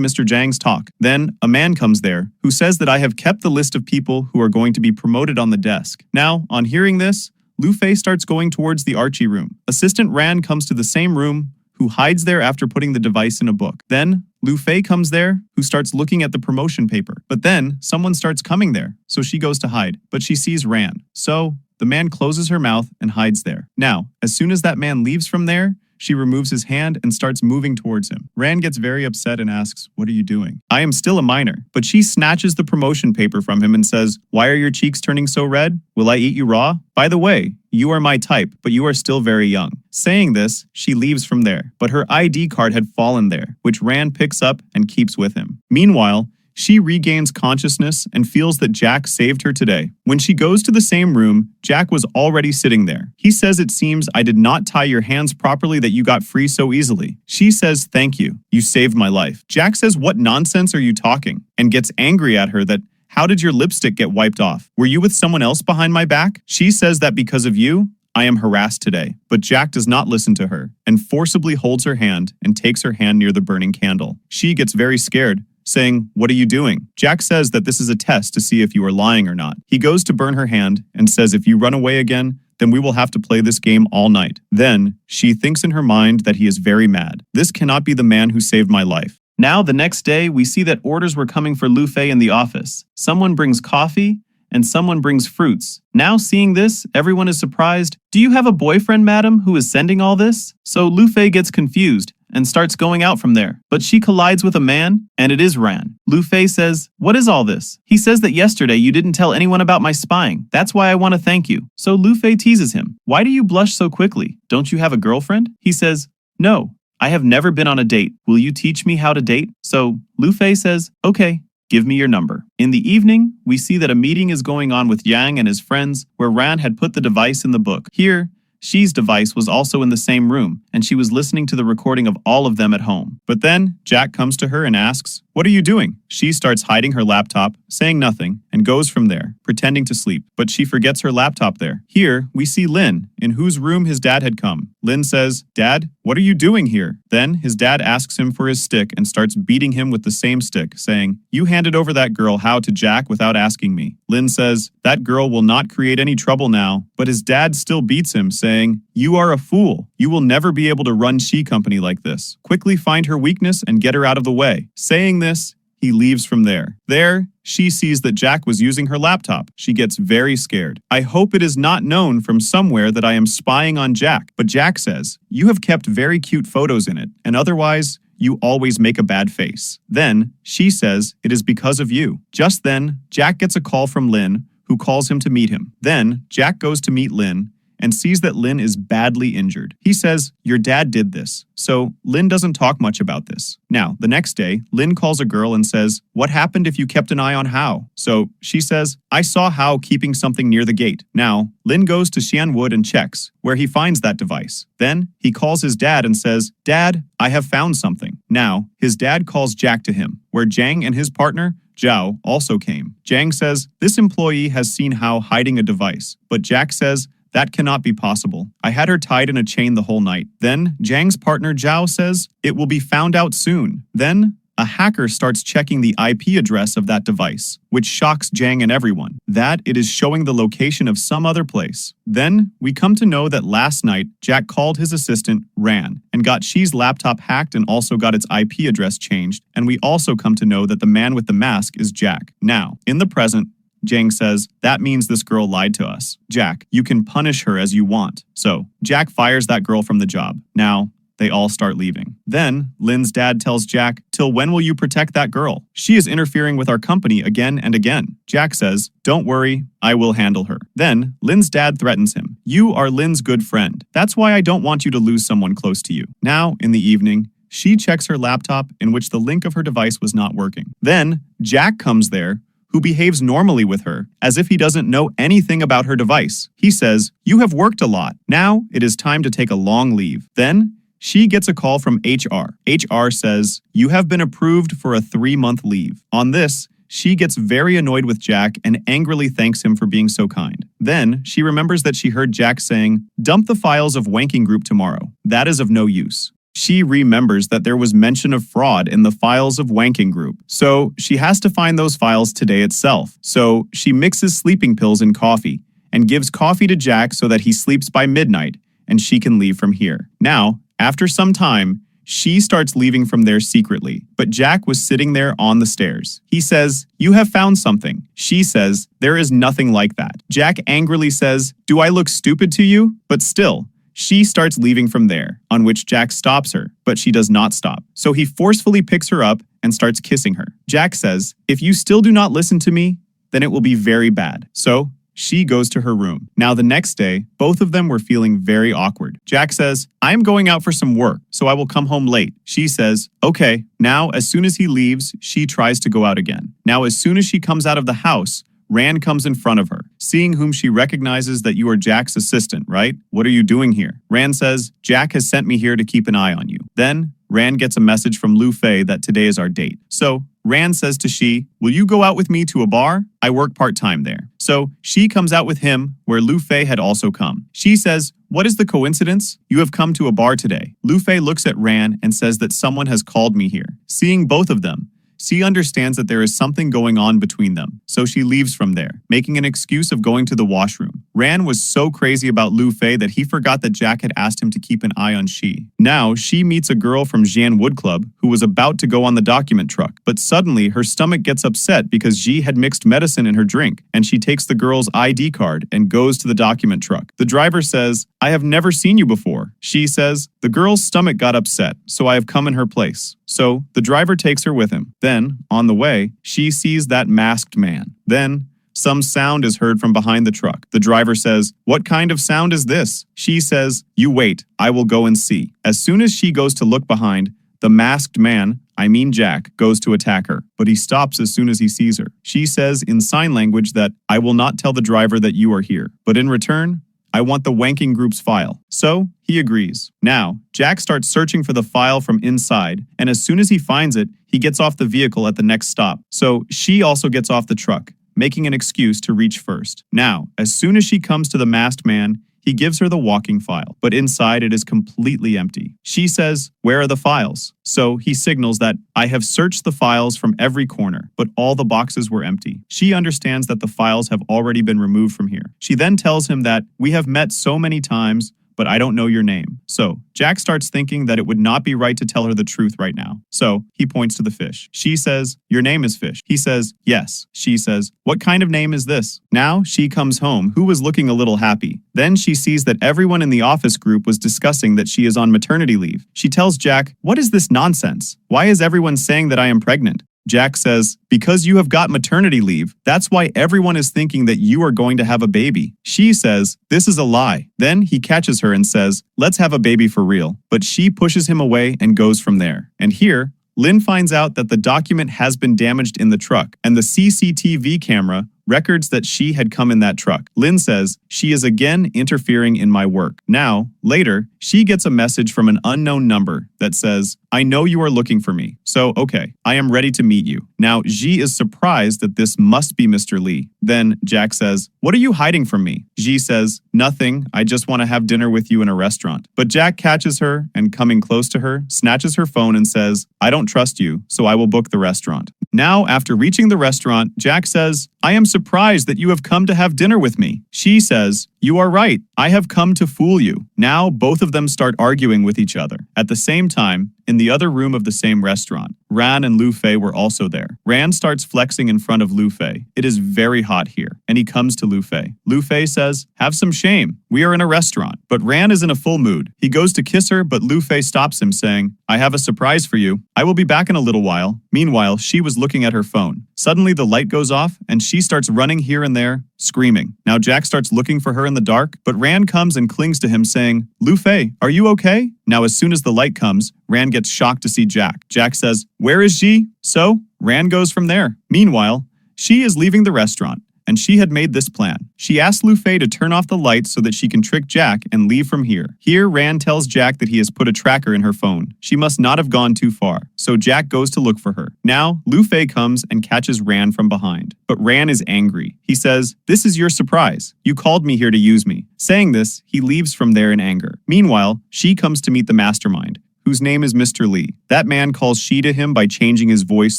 Mr. Jang's talk. Then, a man comes there, who says that I have kept the list of people who are going to be promoted on the desk. Now, on hearing this, Lu Fei starts going towards the Archie room. Assistant Ran comes to the same room, who hides there after putting the device in a book. Then, Lu Fei comes there, who starts looking at the promotion paper. But then, someone starts coming there, so she goes to hide, but she sees Ran. So, the man closes her mouth and hides there. Now, as soon as that man leaves from there, she removes his hand and starts moving towards him. Ran gets very upset and asks, what are you doing? I am still a minor. But she snatches the promotion paper from him and says, why are your cheeks turning so red? Will I eat you raw? By the way, you are my type, but you are still very young. Saying this, she leaves from there, but her ID card had fallen there, which Ran picks up and keeps with him. Meanwhile, she regains consciousness and feels that Jack saved her today. When she goes to the same room, Jack was already sitting there. He says it seems I did not tie your hands properly that you got free so easily. She says thank you. You saved my life. Jack says what nonsense are you talking? And gets angry at her that how did your lipstick get wiped off? Were you with someone else behind my back? She says that because of you, I am harassed today. But Jack does not listen to her and forcibly holds her hand and takes her hand near the burning candle. She gets very scared, saying, what are you doing? Jack says that this is a test to see if you are lying or not. He goes to burn her hand and says if you run away again, then we will have to play this game all night. Then, she thinks in her mind that he is very mad. This cannot be the man who saved my life. Now, the next day, we see that orders were coming for Lu Fei in the office. Someone brings coffee, and someone brings fruits. Now, seeing this, everyone is surprised. Do you have a boyfriend, madam, who is sending all this? So Lu Fei gets confused and starts going out from there. But she collides with a man, and it is Ran. Lu Fei says, what is all this? He says that yesterday you didn't tell anyone about my spying. That's why I want to thank you. So Lu Fei teases him. Why do you blush so quickly? Don't you have a girlfriend? He says, no, I have never been on a date. Will you teach me how to date? So Lu Fei says, okay, give me your number. In the evening, we see that a meeting is going on with Yang and his friends where Ran had put the device in the book. Here, She's device was also in the same room, and she was listening to the recording of all of them at home. But then, Jack comes to her and asks, "What are you doing?" She starts hiding her laptop, saying nothing, and goes from there, pretending to sleep. But she forgets her laptop there. Here, we see Lynn, in whose room his dad had come. Lynn says, "Dad, what are you doing here?" Then, his dad asks him for his stick and starts beating him with the same stick, saying, "You handed over that girl how to Jack without asking me." Lynn says, "That girl will not create any trouble now," but his dad still beats him, saying, "You are a fool. You will never be able to run She Company like this. Quickly find her weakness and get her out of the way." Saying this, he leaves from there. There, she sees that Jack was using her laptop. She gets very scared. "I hope it is not known from somewhere that I am spying on Jack." But Jack says, "You have kept very cute photos in it, and otherwise, you always make a bad face." Then, she says, "It is because of you." Just then, Jack gets a call from Lynn, who calls him to meet him. Then, Jack goes to meet Lynn, and sees that Lynn is badly injured. He says, "Your dad did this." So Lynn doesn't talk much about this. Now, the next day, Lynn calls a girl and says, "What happened if you kept an eye on Hao?" So she says, "I saw Hao keeping something near the gate." Now, Lynn goes to Xianwood and checks, where he finds that device. Then, he calls his dad and says, "Dad, I have found something." Now, his dad calls Jack to him, where Jang and his partner, Zhao, also came. Jang says, "This employee has seen Hao hiding a device," but Jack says, "That cannot be possible. I had her tied in a chain the whole night." Then, Jang's partner Zhao says, "It will be found out soon." Then, a hacker starts checking the IP address of that device, which shocks Jang and everyone, that it is showing the location of some other place. Then, we come to know that last night, Jack called his assistant, Ran, and got She's laptop hacked and also got its IP address changed, and we also come to know that the man with the mask is Jack. Now, in the present, Jang says, "That means this girl lied to us. Jack, you can punish her as you want." So, Jack fires that girl from the job. Now, they all start leaving. Then, Lynn's dad tells Jack, "Till when will you protect that girl? She is interfering with our company again and again." Jack says, "Don't worry, I will handle her." Then, Lynn's dad threatens him. you are Lynn's good friend. That's why I don't want you to lose someone close to you. Now, in the evening, she checks her laptop in which the link of her device was not working. Then, Jack comes there, who behaves normally with her, as if he doesn't know anything about her device. He says, "You have worked a lot. Now, it is time to take a long leave." Then, she gets a call from HR. HR says, "You have been approved for a 3-month leave." On this, she gets very annoyed with Jack and angrily thanks him for being so kind. Then, she remembers that she heard Jack saying, "Dump the files of wanking group tomorrow. That is of no use." She remembers that there was mention of fraud in the files of wanking group, so she has to find those files today itself. So she mixes sleeping pills in coffee and gives coffee to Jack so that he sleeps by midnight and she can leave from here. Now, after some time, she starts leaving from there secretly, but Jack was sitting there on the stairs. He says, "You have found something." She says, "There is nothing like that." Jack angrily says, "Do I look stupid to you?" But still, she starts leaving from there, on which Jack stops her, but she does not stop. So he forcefully picks her up and starts kissing her. Jack says, "If you still do not listen to me, then it will be very bad." So she goes to her room. Now the next day, both of them were feeling very awkward. Jack says, "I am going out for some work, so I will come home late." She says, "Okay." Now, as soon as he leaves, she tries to go out again. Now, as soon as she comes out of the house, Rand comes in front of her, seeing whom she recognizes that you are Jack's assistant, right? "What are you doing here?" Rand says, "Jack has sent me here to keep an eye on you." Then, Rand gets a message from Lu Fei that today is our date. So, Rand says to she, "Will you go out with me to a bar? I work part-time there." So, she comes out with him, where Lu Fei had also come. She says, "What is the coincidence? You have come to a bar today." Lu Fei looks at Rand and says that someone has called me here. Seeing both of them, she understands that there is something going on between them, so she leaves from there, making an excuse of going to the washroom. Rand was so crazy about Lu Fei that he forgot that Jack had asked him to keep an eye on she. Now, she meets a girl from Jian Wood Club who was about to go on the document truck, but suddenly her stomach gets upset because Ji had mixed medicine in her drink, and she takes the girl's ID card and goes to the document truck. The driver says, "I have never seen you before." She says, "The girl's stomach got upset, so I have come in her place." So, the driver takes her with him. Then, on the way, she sees that masked man. Then, some sound is heard from behind the truck. The driver says, "What kind of sound is this?" She says, "You wait, I will go and see." As soon as she goes to look behind, the masked man, I mean Jack, goes to attack her, but he stops as soon as he sees her. She says in sign language that, "I will not tell the driver that you are here, but in return, I want the wanking group's file." So, he agrees. Now, Jack starts searching for the file from inside, and as soon as he finds it, he gets off the vehicle at the next stop. So, she also gets off the truck, making an excuse to reach first. Now, as soon as she comes to the masked man, he gives her the walking file, but inside it is completely empty. She says, "Where are the files?" So he signals that, "I have searched the files from every corner, but all the boxes were empty." She understands that the files have already been removed from here. She then tells him that, "We have met so many times, but I don't know your name." So Jack starts thinking that it would not be right to tell her the truth right now. So he points to the fish. She says, "Your name is Fish." He says, "Yes." She says, "What kind of name is this?" Now she comes home, who was looking a little happy. Then she sees that everyone in the office group was discussing that she is on maternity leave. She tells Jack, "What is this nonsense? Why is everyone saying that I am pregnant?" Jack says, "Because you have got maternity leave, that's why everyone is thinking that you are going to have a baby." She says, "This is a lie." Then he catches her and says, "Let's have a baby for real." But she pushes him away and goes from there. And here, Lynn finds out that the document has been damaged in the truck, and the CCTV camera records that she had come in that truck. Lynn says, "She is again interfering in my work." Now, later, she gets a message from an unknown number that says, "I know you are looking for me, so okay, I am ready to meet you." Now, Ji is surprised that this must be Mr. Lee. Then Jack says, "What are you hiding from me?" Ji says, "Nothing, I just want to have dinner with you in a restaurant." But Jack catches her and, coming close to her, snatches her phone and says, "I don't trust you, so I will book the restaurant." Now, after reaching the restaurant, Jack says, "I am surprised that you have come to have dinner with me." She says, "You are right. I have come to fool you." Now, both of them start arguing with each other. At the same time, in the other room of the same restaurant, Ran and Lu Fei were also there. Ran starts flexing in front of Lu Fei. It is very hot here, and he comes to Lu Fei. Lu Fei says, "Have some shame. We are in a restaurant." But Ran is in a full mood. He goes to kiss her, but Lu Fei stops him, saying, "I have a surprise for you. I will be back in a little while. Meanwhile, she was looking at her phone. Suddenly, the light goes off, and she starts running here and there, screaming. Now Jack starts looking for her in the dark, but Rand comes and clings to him, saying, "Lu Fei, are you okay?" Now as soon as the light comes, Rand gets shocked to see Jack. Jack says, "Where is she?" So, Rand goes from there. Meanwhile, she is leaving the restaurant, and she had made this plan. She asks Lu Fei to turn off the lights so that she can trick Jack and leave from here. Here, Rand tells Jack that he has put a tracker in her phone. She must not have gone too far, so Jack goes to look for her. Now, Lu Fei comes and catches Rand from behind. But Rand is angry. He says, "This is your surprise. You called me here to use me." Saying this, he leaves from there in anger. Meanwhile, she comes to meet the mastermind, whose name is Mr. Lee. That man calls she to him by changing his voice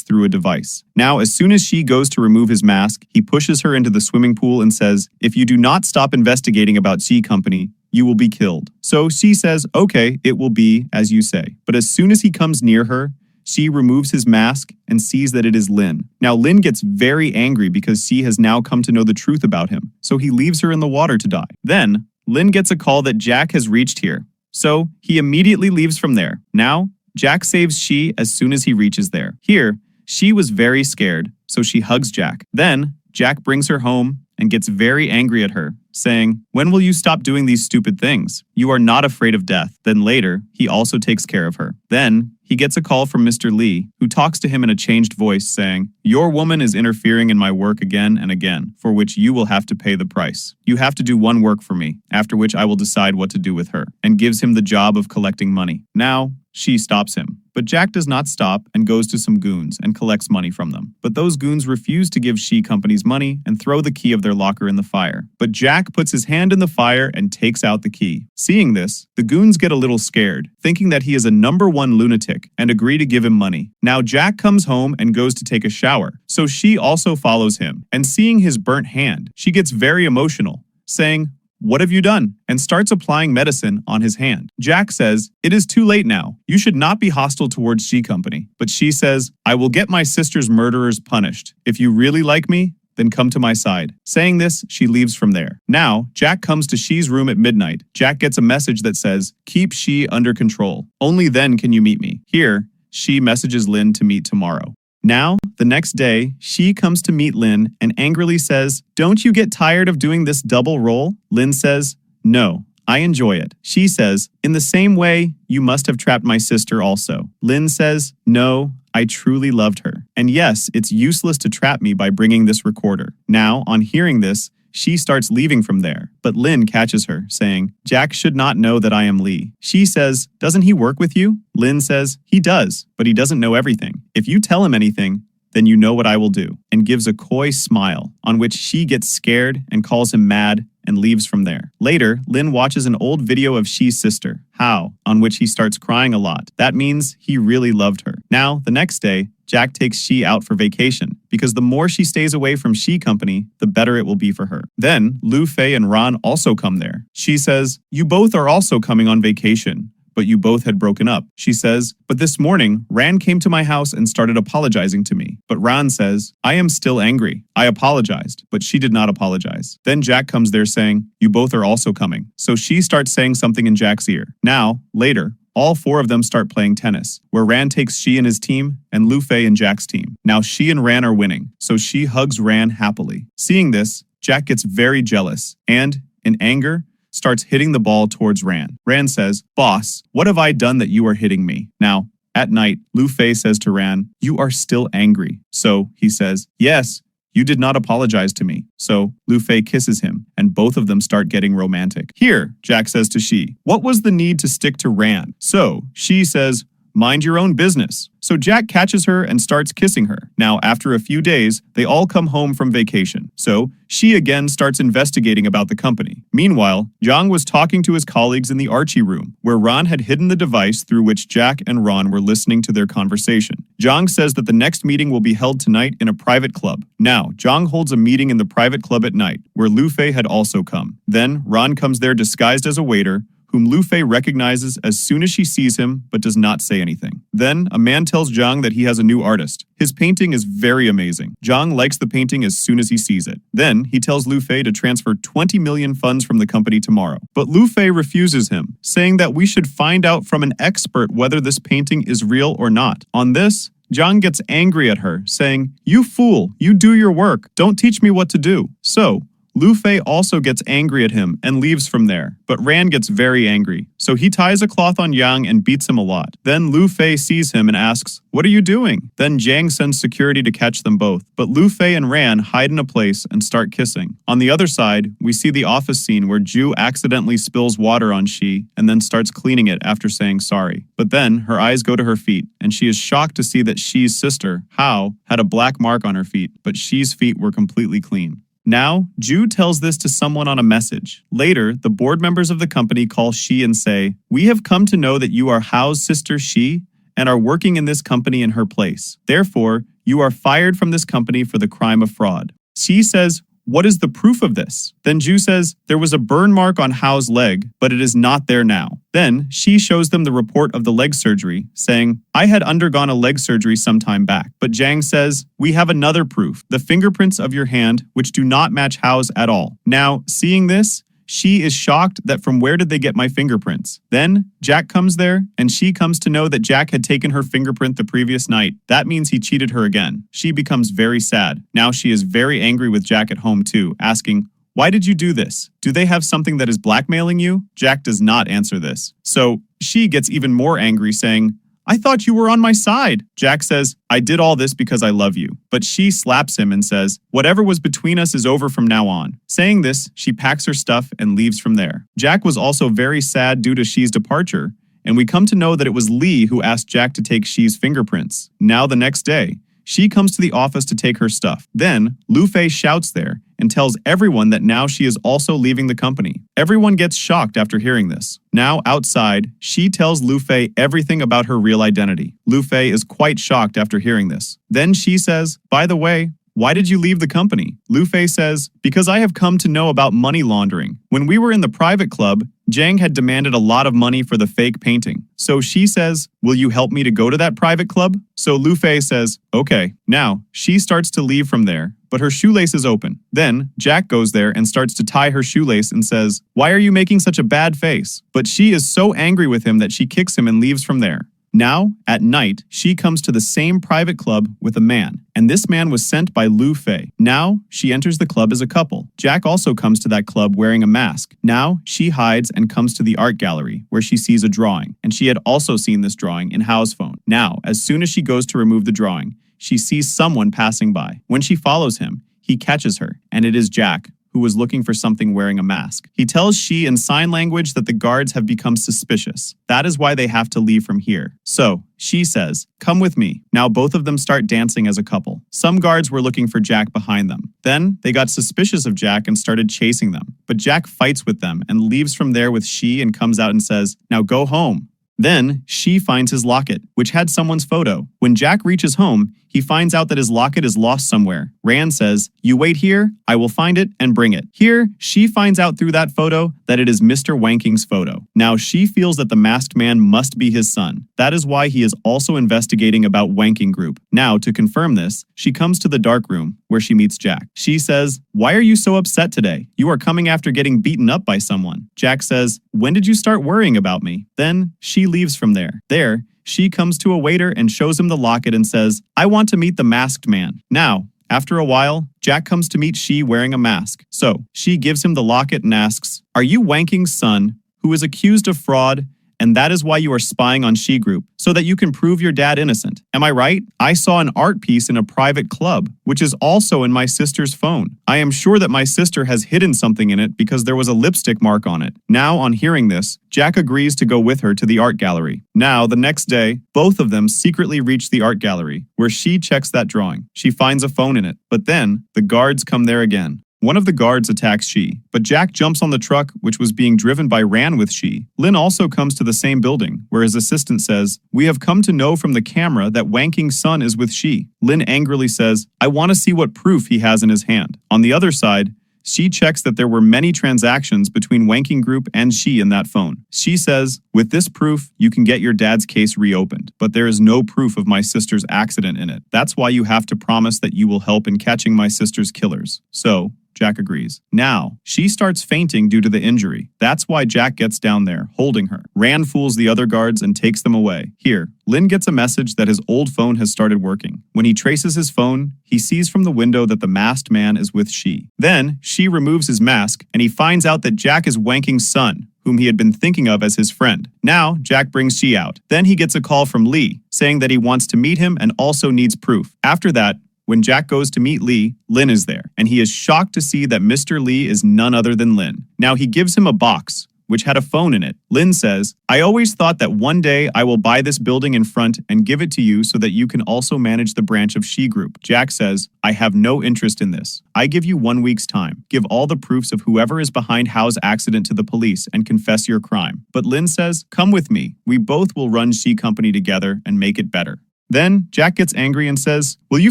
through a device. Now, as soon as she goes to remove his mask, he pushes her into the swimming pool and says, "If you do not stop investigating about Xi Company, you will be killed." So she says, "Okay, it will be as you say." But as soon as he comes near her, she removes his mask and sees that it is Lynn. Now Lynn gets very angry because she has now come to know the truth about him, so he leaves her in the water to die. Then, Lynn gets a call that Jack has reached here. So, he immediately leaves from there. Now, Jack saves she as soon as he reaches there. Here, she was very scared, so she hugs Jack. Then, Jack brings her home and gets very angry at her, saying, "When will you stop doing these stupid things? You are not afraid of death." Then later, he also takes care of her. Then, he gets a call from Mr. Lee, who talks to him in a changed voice, saying, "Your woman is interfering in my work again and again, for which you will have to pay the price. You have to do one work for me, after which I will decide what to do with her," and gives him the job of collecting money. Now, she stops him. But Jack does not stop and goes to some goons and collects money from them. But those goons refuse to give Xi Company's money and throw the key of their locker in the fire. But Jack puts his hand in the fire and takes out the key. Seeing this, the goons get a little scared, thinking that he is a #1 lunatic, and agree to give him money. Now Jack comes home and goes to take a shower, so she also follows him. And seeing his burnt hand, she gets very emotional, saying, "What have you done?" and starts applying medicine on his hand. Jack says, "It is too late now. You should not be hostile towards Xi Company." But she says, "I will get my sister's murderers punished. If you really like me, then come to my side." Saying this, she leaves from there. Now, Jack comes to Xi's room at midnight. Jack gets a message that says, "Keep Xi under control. Only then can you meet me." Here, Xi messages Lynn to meet tomorrow. Now, the next day, Xi comes to meet Lynn and angrily says, "Don't you get tired of doing this double role?" Lynn says, "No, I enjoy it." She says, "In the same way, you must have trapped my sister also." Lynn says, "No, I truly loved her. And yes, it's useless to trap me by bringing this recorder." Now, on hearing this, she starts leaving from there, but Lynn catches her, saying, "Jack should not know that I am Lee." She says, "Doesn't he work with you?" Lynn says, "He does, but he doesn't know everything. If you tell him anything, then you know what I will do," and gives a coy smile, on which she gets scared and calls him mad and leaves from there. Later, Lynn watches an old video of Xi's sister, Hao, on which he starts crying a lot. That means he really loved her. Now, the next day, Jack takes Xi out for vacation, because the more she stays away from Xi Company, the better it will be for her. Then, Lu Fei and Ran also come there. She says, "You both are also coming on vacation, but you both had broken up." She says, "But this morning, Ran came to my house and started apologizing to me." But Ran says, "I am still angry. I apologized," but she did not apologize. Then Jack comes there saying, "You both are also coming." So she starts saying something in Jack's ear. Now, later, all four of them start playing tennis, where Ran takes Xi and his team, and Lu Fei and Jack's team. Now Xi and Ran are winning, so she hugs Ran happily. Seeing this, Jack gets very jealous, and, in anger, starts hitting the ball towards Ran. Ran says, "Boss, what have I done that you are hitting me?" Now, at night, Lu Fei says to Ran, "You are still angry." So, he says, "Yes, you did not apologize to me." So, Lu Fei kisses him, and both of them start getting romantic. Here, Jack says to Xi, "What was the need to stick to Ran?" So, Xi says, "Mind your own business." So Jack catches her and starts kissing her. Now, after a few days, they all come home from vacation. So, Xi again starts investigating about the company. Meanwhile, Jang was talking to his colleagues in the Archie room, where Ron had hidden the device through which Jack and Ron were listening to their conversation. Jang says that the next meeting will be held tonight in a private club. Now, Jang holds a meeting in the private club at night, where Lu Fei had also come. Then, Ron comes there disguised as a waiter, whom Lu Fei recognizes as soon as she sees him, but does not say anything. Then, a man tells Jang that he has a new artist. His painting is very amazing. Jang likes the painting as soon as he sees it. Then, he tells Lu Fei to transfer 20 million funds from the company tomorrow. But Lu Fei refuses him, saying that we should find out from an expert whether this painting is real or not. On this, Jang gets angry at her, saying, "You fool, you do your work, don't teach me what to do." So, Lu Fei also gets angry at him and leaves from there, but Ran gets very angry, so he ties a cloth on Yang and beats him a lot. Then Lu Fei sees him and asks, "What are you doing?" Then Jang sends security to catch them both, but Lu Fei and Ran hide in a place and start kissing. On the other side, we see the office scene where Ju accidentally spills water on Shi and then starts cleaning it after saying sorry. But then her eyes go to her feet, and she is shocked to see that Shi's sister, Hao, had a black mark on her feet, but Shi's feet were completely clean. Now, Ju tells this to someone on a message. Later, the board members of the company call Shi and say, "We have come to know that you are Hao's sister Shi and are working in this company in her place. Therefore, you are fired from this company for the crime of fraud." Shi says, "What is the proof of this?" Then Ju says, "There was a burn mark on Hao's leg, but it is not there now." Then Shi shows them the report of the leg surgery, saying, "I had undergone a leg surgery some time back." But Jang says, "We have another proof, the fingerprints of your hand, which do not match Hao's at all." Now, seeing this, She is shocked that from where did they get my fingerprints? Then, Jack comes there, and she comes to know that Jack had taken her fingerprint the previous night. That means he cheated her again. She becomes very sad. Now she is very angry with Jack at home too, asking, "Why did you do this? Do they have something that is blackmailing you?" Jack does not answer this. So, she gets even more angry, saying, "I thought you were on my side." Jack says, "I did all this because I love you." But she slaps him and says, "Whatever was between us is over from now on." Saying this, she packs her stuff and leaves from there. Jack was also very sad due to Shi's departure, and we come to know that it was Lee who asked Jack to take Shi's fingerprints. Now the next day, she comes to the office to take her stuff. Then, Lu Fei shouts there and tells everyone that now she is also leaving the company. Everyone gets shocked after hearing this. Now, outside, she tells Lu Fei everything about her real identity. Lu Fei is quite shocked after hearing this. Then she says, "By the way, why did you leave the company?" Lu Fei says, "Because I have come to know about money laundering. When we were in the private club, Jang had demanded a lot of money for the fake painting. So she says, 'Will you help me to go to that private club?' So Lu Fei says, 'Okay.' Now, she starts to leave from there, but her shoelace is open. Then, Jack goes there and starts to tie her shoelace and says, 'Why are you making such a bad face?' But she is so angry with him that she kicks him and leaves from there. Now, at night, she comes to the same private club with a man, and this man was sent by Lu Fei. Now, she enters the club as a couple. Jack also comes to that club wearing a mask. Now, she hides and comes to the art gallery, where she sees a drawing, and she had also seen this drawing in Hao's phone. Now, as soon as she goes to remove the drawing, she sees someone passing by. When she follows him, he catches her, and it is Jack, who was looking for something wearing a mask. He tells Shi in sign language that the guards have become suspicious. That is why they have to leave from here. So, Shi says, "Come with me." Now both of them start dancing as a couple. Some guards were looking for Jack behind them. Then, they got suspicious of Jack and started chasing them. But Jack fights with them and leaves from there with Shi and comes out and says, "Now go home." Then, Shi finds his locket, which had someone's photo. When Jack reaches home, he finds out that his locket is lost somewhere. Rand says, "You wait here, I will find it and bring it." Here, Shi finds out through that photo that it is Mr. Wanking's photo. Now, Shi feels that the masked man must be his son. That is why he is also investigating about Wanking Group. Now, to confirm this, she comes to the dark room, where she meets Jack. She says, "Why are you so upset today? You are coming after getting beaten up by someone." Jack says, "When did you start worrying about me?" Then, she leaves from there. There, she comes to a waiter and shows him the locket and says, "I want to meet the masked man." Now, after a while, Jack comes to meet Shi wearing a mask. So, she gives him the locket and asks, "Are you Wanking's son, who is accused of fraud, and that is why you are spying on Shi Group, so that you can prove your dad innocent? Am I right? I saw an art piece in a private club, which is also in my sister's phone. I am sure that my sister has hidden something in it because there was a lipstick mark on it." Now, on hearing this, Jack agrees to go with her to the art gallery. Now, the next day, both of them secretly reach the art gallery, where she checks that drawing. She finds a phone in it, but then, the guards come there again. One of the guards attacks Shi, but Jack jumps on the truck, which was being driven by Ran with Shi. Lynn also comes to the same building, where his assistant says, "We have come to know from the camera that Wanking's son is with Shi." Lynn angrily says, "I want to see what proof he has in his hand." On the other side, Shi checks that there were many transactions between Wanking Group and Shi in that phone. She says, "With this proof, you can get your dad's case reopened, but there is no proof of my sister's accident in it. That's why you have to promise that you will help in catching my sister's killers." So, Jack agrees. Now, she starts fainting due to the injury. That's why Jack gets down there, holding her. Ran fools the other guards and takes them away. Here, Lynn gets a message that his old phone has started working. When he traces his phone, he sees from the window that the masked man is with she. Then, she removes his mask, and he finds out that Jack is Wanking's son, whom he had been thinking of as his friend. Now, Jack brings she out. Then he gets a call from Lee, saying that he wants to meet him and also needs proof. After that, when Jack goes to meet Lee, Lynn is there, and he is shocked to see that Mr. Lee is none other than Lynn. Now he gives him a box, which had a phone in it. Lynn says, I always thought that one day I will buy this building in front and give it to you so that you can also manage the branch of She Group. Jack says, I have no interest in this. I give you 1 week's time. Give all the proofs of whoever is behind Hao's accident to the police and confess your crime. But Lynn says, come with me. We both will run She Company together and make it better. Then, Jack gets angry and says, will you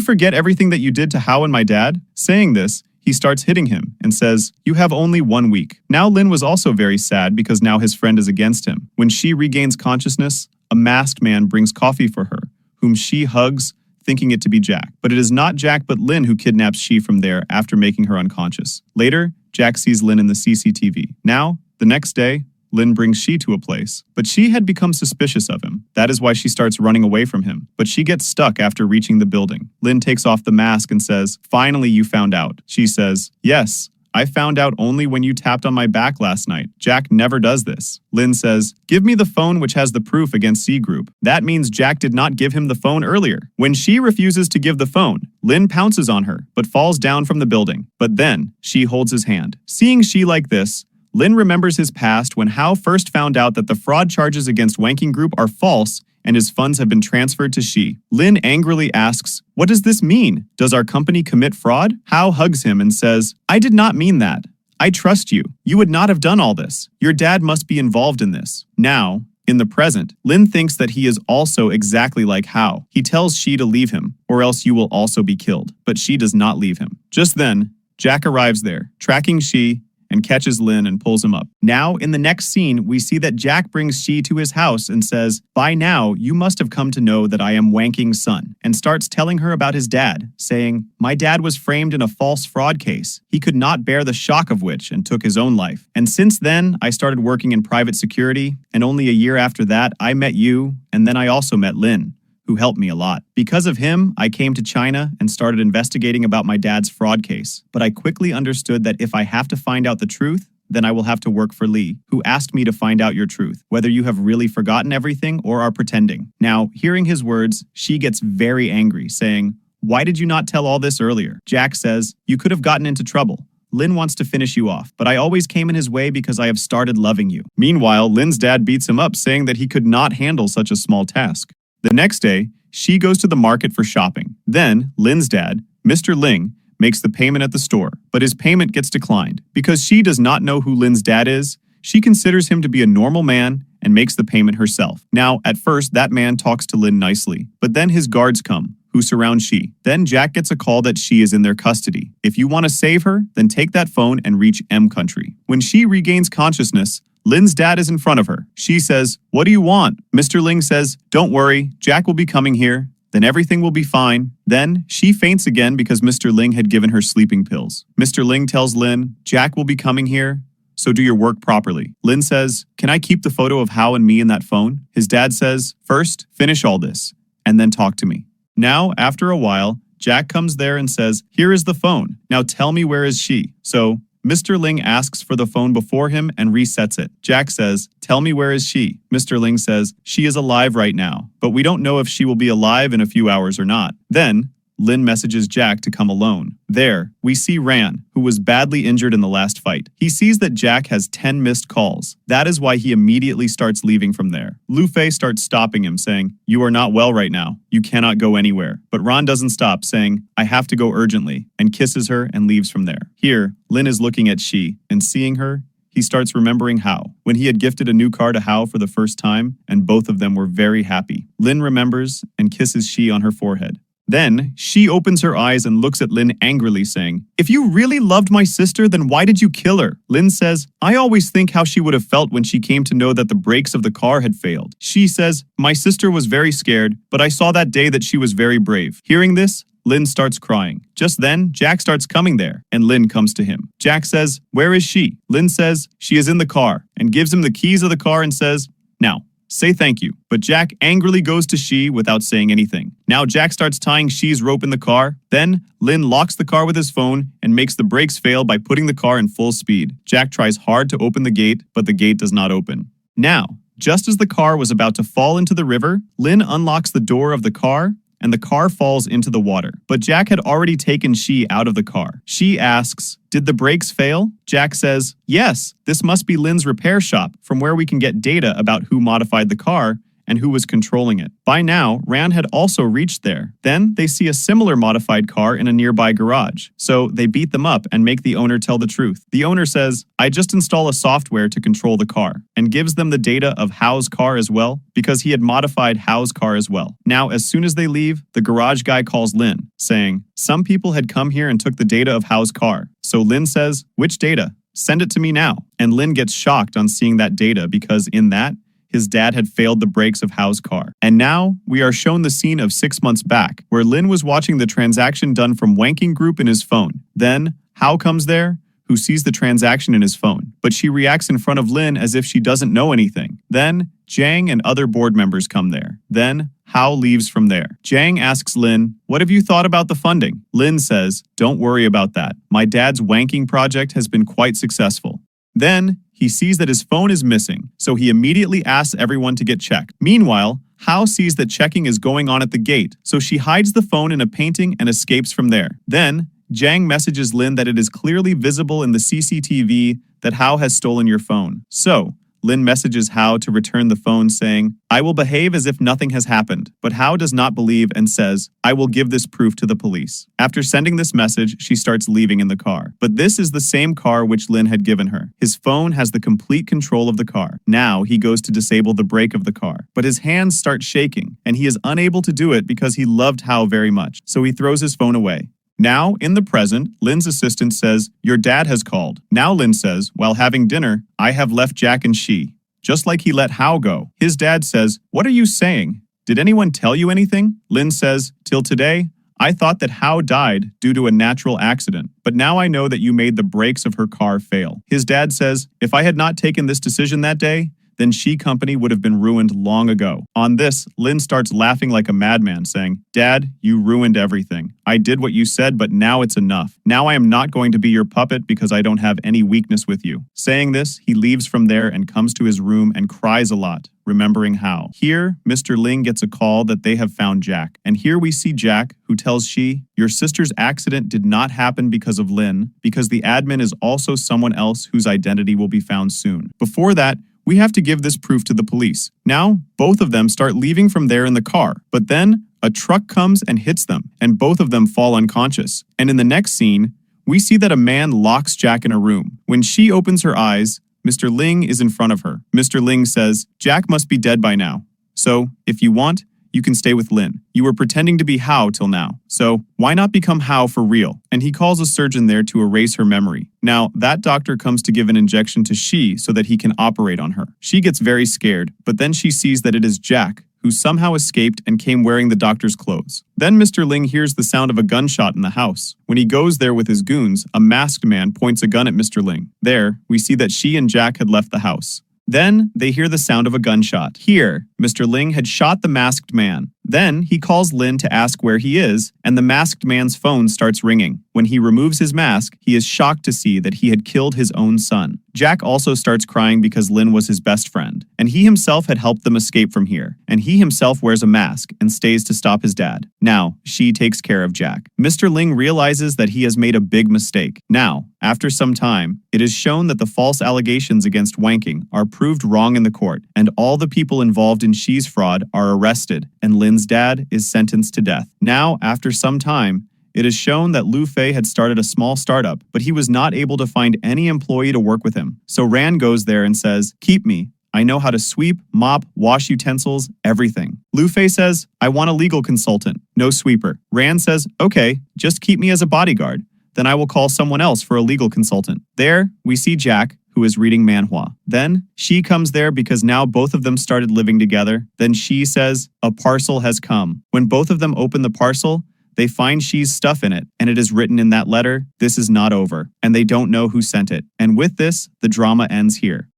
forget everything that you did to Hao and my dad? Saying this, he starts hitting him and says, you have only 1 week. Now Lynn was also very sad because now his friend is against him. When she regains consciousness, a masked man brings coffee for her, whom she hugs, thinking it to be Jack. But it is not Jack but Lynn who kidnaps she from there after making her unconscious. Later, Jack sees Lynn in the CCTV. Now, the next day, Lynn brings she to a place, but she had become suspicious of him. That is why she starts running away from him, but she gets stuck after reaching the building. Lynn takes off the mask and says, finally you found out. She says, yes, I found out only when you tapped on my back last night. Jack never does this. Lynn says, give me the phone which has the proof against C Group. That means Jack did not give him the phone earlier. When she refuses to give the phone, Lynn pounces on her, but falls down from the building. But then, she holds his hand. Seeing she like this, Lynn remembers his past when Hao first found out that the fraud charges against Wanking Group are false and his funds have been transferred to She. Lynn angrily asks, what does this mean? Does our company commit fraud? Hao hugs him and says, I did not mean that. I trust you. You would not have done all this. Your dad must be involved in this. Now, in the present, Lynn thinks that he is also exactly like Hao. He tells She to leave him, or else you will also be killed. But She does not leave him. Just then, Jack arrives there, tracking She, and catches Lynn and pulls him up. Now, in the next scene, we see that Jack brings She to his house and says, by now, you must have come to know that I am Wanking's son, and starts telling her about his dad, saying, my dad was framed in a false fraud case. He could not bear the shock of which and took his own life. And since then, I started working in private security, and only a year after that, I met you, and then I also met Lynn, who helped me a lot. Because of him, I came to China and started investigating about my dad's fraud case. But I quickly understood that if I have to find out the truth, then I will have to work for Lee, who asked me to find out your truth, whether you have really forgotten everything or are pretending. Now, hearing his words, She gets very angry, saying, why did you not tell all this earlier? Jack says, you could have gotten into trouble. Lynn wants to finish you off, but I always came in his way because I have started loving you. Meanwhile, Lynn's dad beats him up, saying that he could not handle such a small task. The next day, She goes to the market for shopping. Then, Lynn's dad, Mr. Ling, makes the payment at the store, but his payment gets declined. Because She does not know who Lynn's dad is, she considers him to be a normal man and makes the payment herself. Now, at first, that man talks to Lynn nicely, but then his guards come, who surround She. Then Jack gets a call that She is in their custody. If you want to save her, then take that phone and reach M Country. When She regains consciousness, Lynn's dad is in front of her. She says, what do you want? Mr. Ling says, don't worry, Jack will be coming here. Then everything will be fine. Then She faints again because Mr. Ling had given her sleeping pills. Mr. Ling tells Lynn, Jack will be coming here, so do your work properly. Lynn says, can I keep the photo of Hao and me in that phone? His dad says, first, finish all this, and then talk to me. Now, after a while, Jack comes there and says, here is the phone. Now tell me where is she? So, Mr. Ling asks for the phone before him and resets it. Jack says, tell me where is she? Mr. Ling says, she is alive right now, but we don't know if she will be alive in a few hours or not. Then, Lynn messages Jack to come alone. There, we see Ran, who was badly injured in the last fight. He sees that Jack has 10 missed calls. That is why he immediately starts leaving from there. Lu Fei starts stopping him, saying, you are not well right now. You cannot go anywhere. But Ran doesn't stop, saying, I have to go urgently, and kisses her and leaves from there. Here, Lynn is looking at She, and seeing her, he starts remembering Hao, when he had gifted a new car to Hao for the first time, and both of them were very happy. Lynn remembers and kisses She on her forehead. Then, She opens her eyes and looks at Lynn angrily, saying, if you really loved my sister, then why did you kill her? Lynn says, I always think how she would have felt when she came to know that the brakes of the car had failed. She says, my sister was very scared, but I saw that day that she was very brave. Hearing this, Lynn starts crying. Just then, Jack starts coming there, and Lynn comes to him. Jack says, "Where is she?" Lynn says, "She is in the car," and gives him the keys of the car and says, "Now, say thank you." But Jack angrily goes to She without saying anything. Now Jack starts tying She's rope in the car. Then Lynn locks the car with his phone and makes the brakes fail by putting the car in full speed. Jack tries hard to open the gate, but the gate does not open. Now, just as the car was about to fall into the river, Lynn unlocks the door of the car and the car falls into the water. But Jack had already taken She out of the car. She asks, "Did the brakes fail?" Jack says, "Yes, this must be Lynn's repair shop from where we can get data about who modified the car and who was controlling it." By now, Rand had also reached there. Then they see a similar modified car in a nearby garage. So they beat them up and make the owner tell the truth. The owner says, "I just install a software to control the car," and gives them the data of Hao's car as well, because he had modified Hao's car as well. Now, as soon as they leave, the garage guy calls Lynn, saying, "Some people had come here and took the data of Hao's car." So Lynn says, "Which data? Send it to me now." And Lynn gets shocked on seeing that data because in that, his dad had failed the brakes of Hao's car. And now, we are shown the scene of 6 months back, where Lynn was watching the transaction done from Wanking Group in his phone. Then, Hao comes there, who sees the transaction in his phone. But she reacts in front of Lynn as if she doesn't know anything. Then, Jang and other board members come there. Then, Hao leaves from there. Jang asks Lynn, "What have you thought about the funding?" Lynn says, "Don't worry about that. My dad's wanking project has been quite successful." Then, he sees that his phone is missing, so he immediately asks everyone to get checked. Meanwhile, Hao sees that checking is going on at the gate, so she hides the phone in a painting and escapes from there. Then, Jang messages Lynn that it is clearly visible in the CCTV that Hao has stolen your phone. So, Lynn messages Hao to return the phone saying, "I will behave as if nothing has happened." But Hao does not believe and says, "I will give this proof to the police." After sending this message, she starts leaving in the car. But this is the same car which Lynn had given her. His phone has the complete control of the car. Now he goes to disable the brake of the car. But his hands start shaking, and he is unable to do it because he loved Hao very much. So he throws his phone away. Now, in the present, Lynn's assistant says, "Your dad has called." Now Lynn says, while having dinner, "I have left Jack and She," just like he let Hao go. His dad says, "What are you saying? Did anyone tell you anything?" Lynn says, "Till today, I thought that Hao died due to a natural accident, but now I know that you made the brakes of her car fail." His dad says, "If I had not taken this decision that day, then She Company would have been ruined long ago." On this, Lynn starts laughing like a madman, saying, "Dad, you ruined everything. I did what you said, but now it's enough. Now I am not going to be your puppet because I don't have any weakness with you." Saying this, he leaves from there and comes to his room and cries a lot, remembering Hao. Here, Mr. Ling gets a call that they have found Jack. And here we see Jack, who tells She, "Your sister's accident did not happen because of Lynn, because the admin is also someone else whose identity will be found soon. Before that, we have to give this proof to the police." Now, both of them start leaving from there in the car, but then a truck comes and hits them, and both of them fall unconscious. And in the next scene, we see that a man locks Jack in a room. When She opens her eyes, Mr. Ling is in front of her. Mr. Ling says, "Jack must be dead by now. So, if you want, you can stay with Lynn. You were pretending to be Hao till now, so why not become Hao for real?" And he calls a surgeon there to erase her memory. Now, that doctor comes to give an injection to She so that he can operate on her. She gets very scared, but then she sees that it is Jack, who somehow escaped and came wearing the doctor's clothes. Then Mr. Ling hears the sound of a gunshot in the house. When he goes there with his goons, a masked man points a gun at Mr. Ling. There, we see that She and Jack had left the house. Then, they hear the sound of a gunshot. Here, Mr. Ling had shot the masked man. Then, he calls Lynn to ask where he is, and the masked man's phone starts ringing. When he removes his mask, he is shocked to see that he had killed his own son. Jack also starts crying because Lynn was his best friend, and he himself had helped them escape from here, and he himself wears a mask and stays to stop his dad. Now, She takes care of Jack. Mr. Ling realizes that he has made a big mistake. Now, after some time, it is shown that the false allegations against Wanking are proved wrong in the court, and all the people involved in She's fraud are arrested, and Lynn's dad is sentenced to death. Now, after some time, it is shown that Lu Fei had started a small startup, but he was not able to find any employee to work with him. So Rand goes there and says, "Keep me. I know how to sweep, mop, wash utensils, everything." Lu Fei says, "I want a legal consultant, no sweeper." Rand says, "Okay, just keep me as a bodyguard. Then I will call someone else for a legal consultant." There, we see Jack, who is reading manhwa. Then, She comes there because now both of them started living together. Then She says, "A parcel has come." When both of them open the parcel, They find She's stuff in it, and it is written in that letter, "This is not over," and they don't know who sent it. And with this, the drama ends here.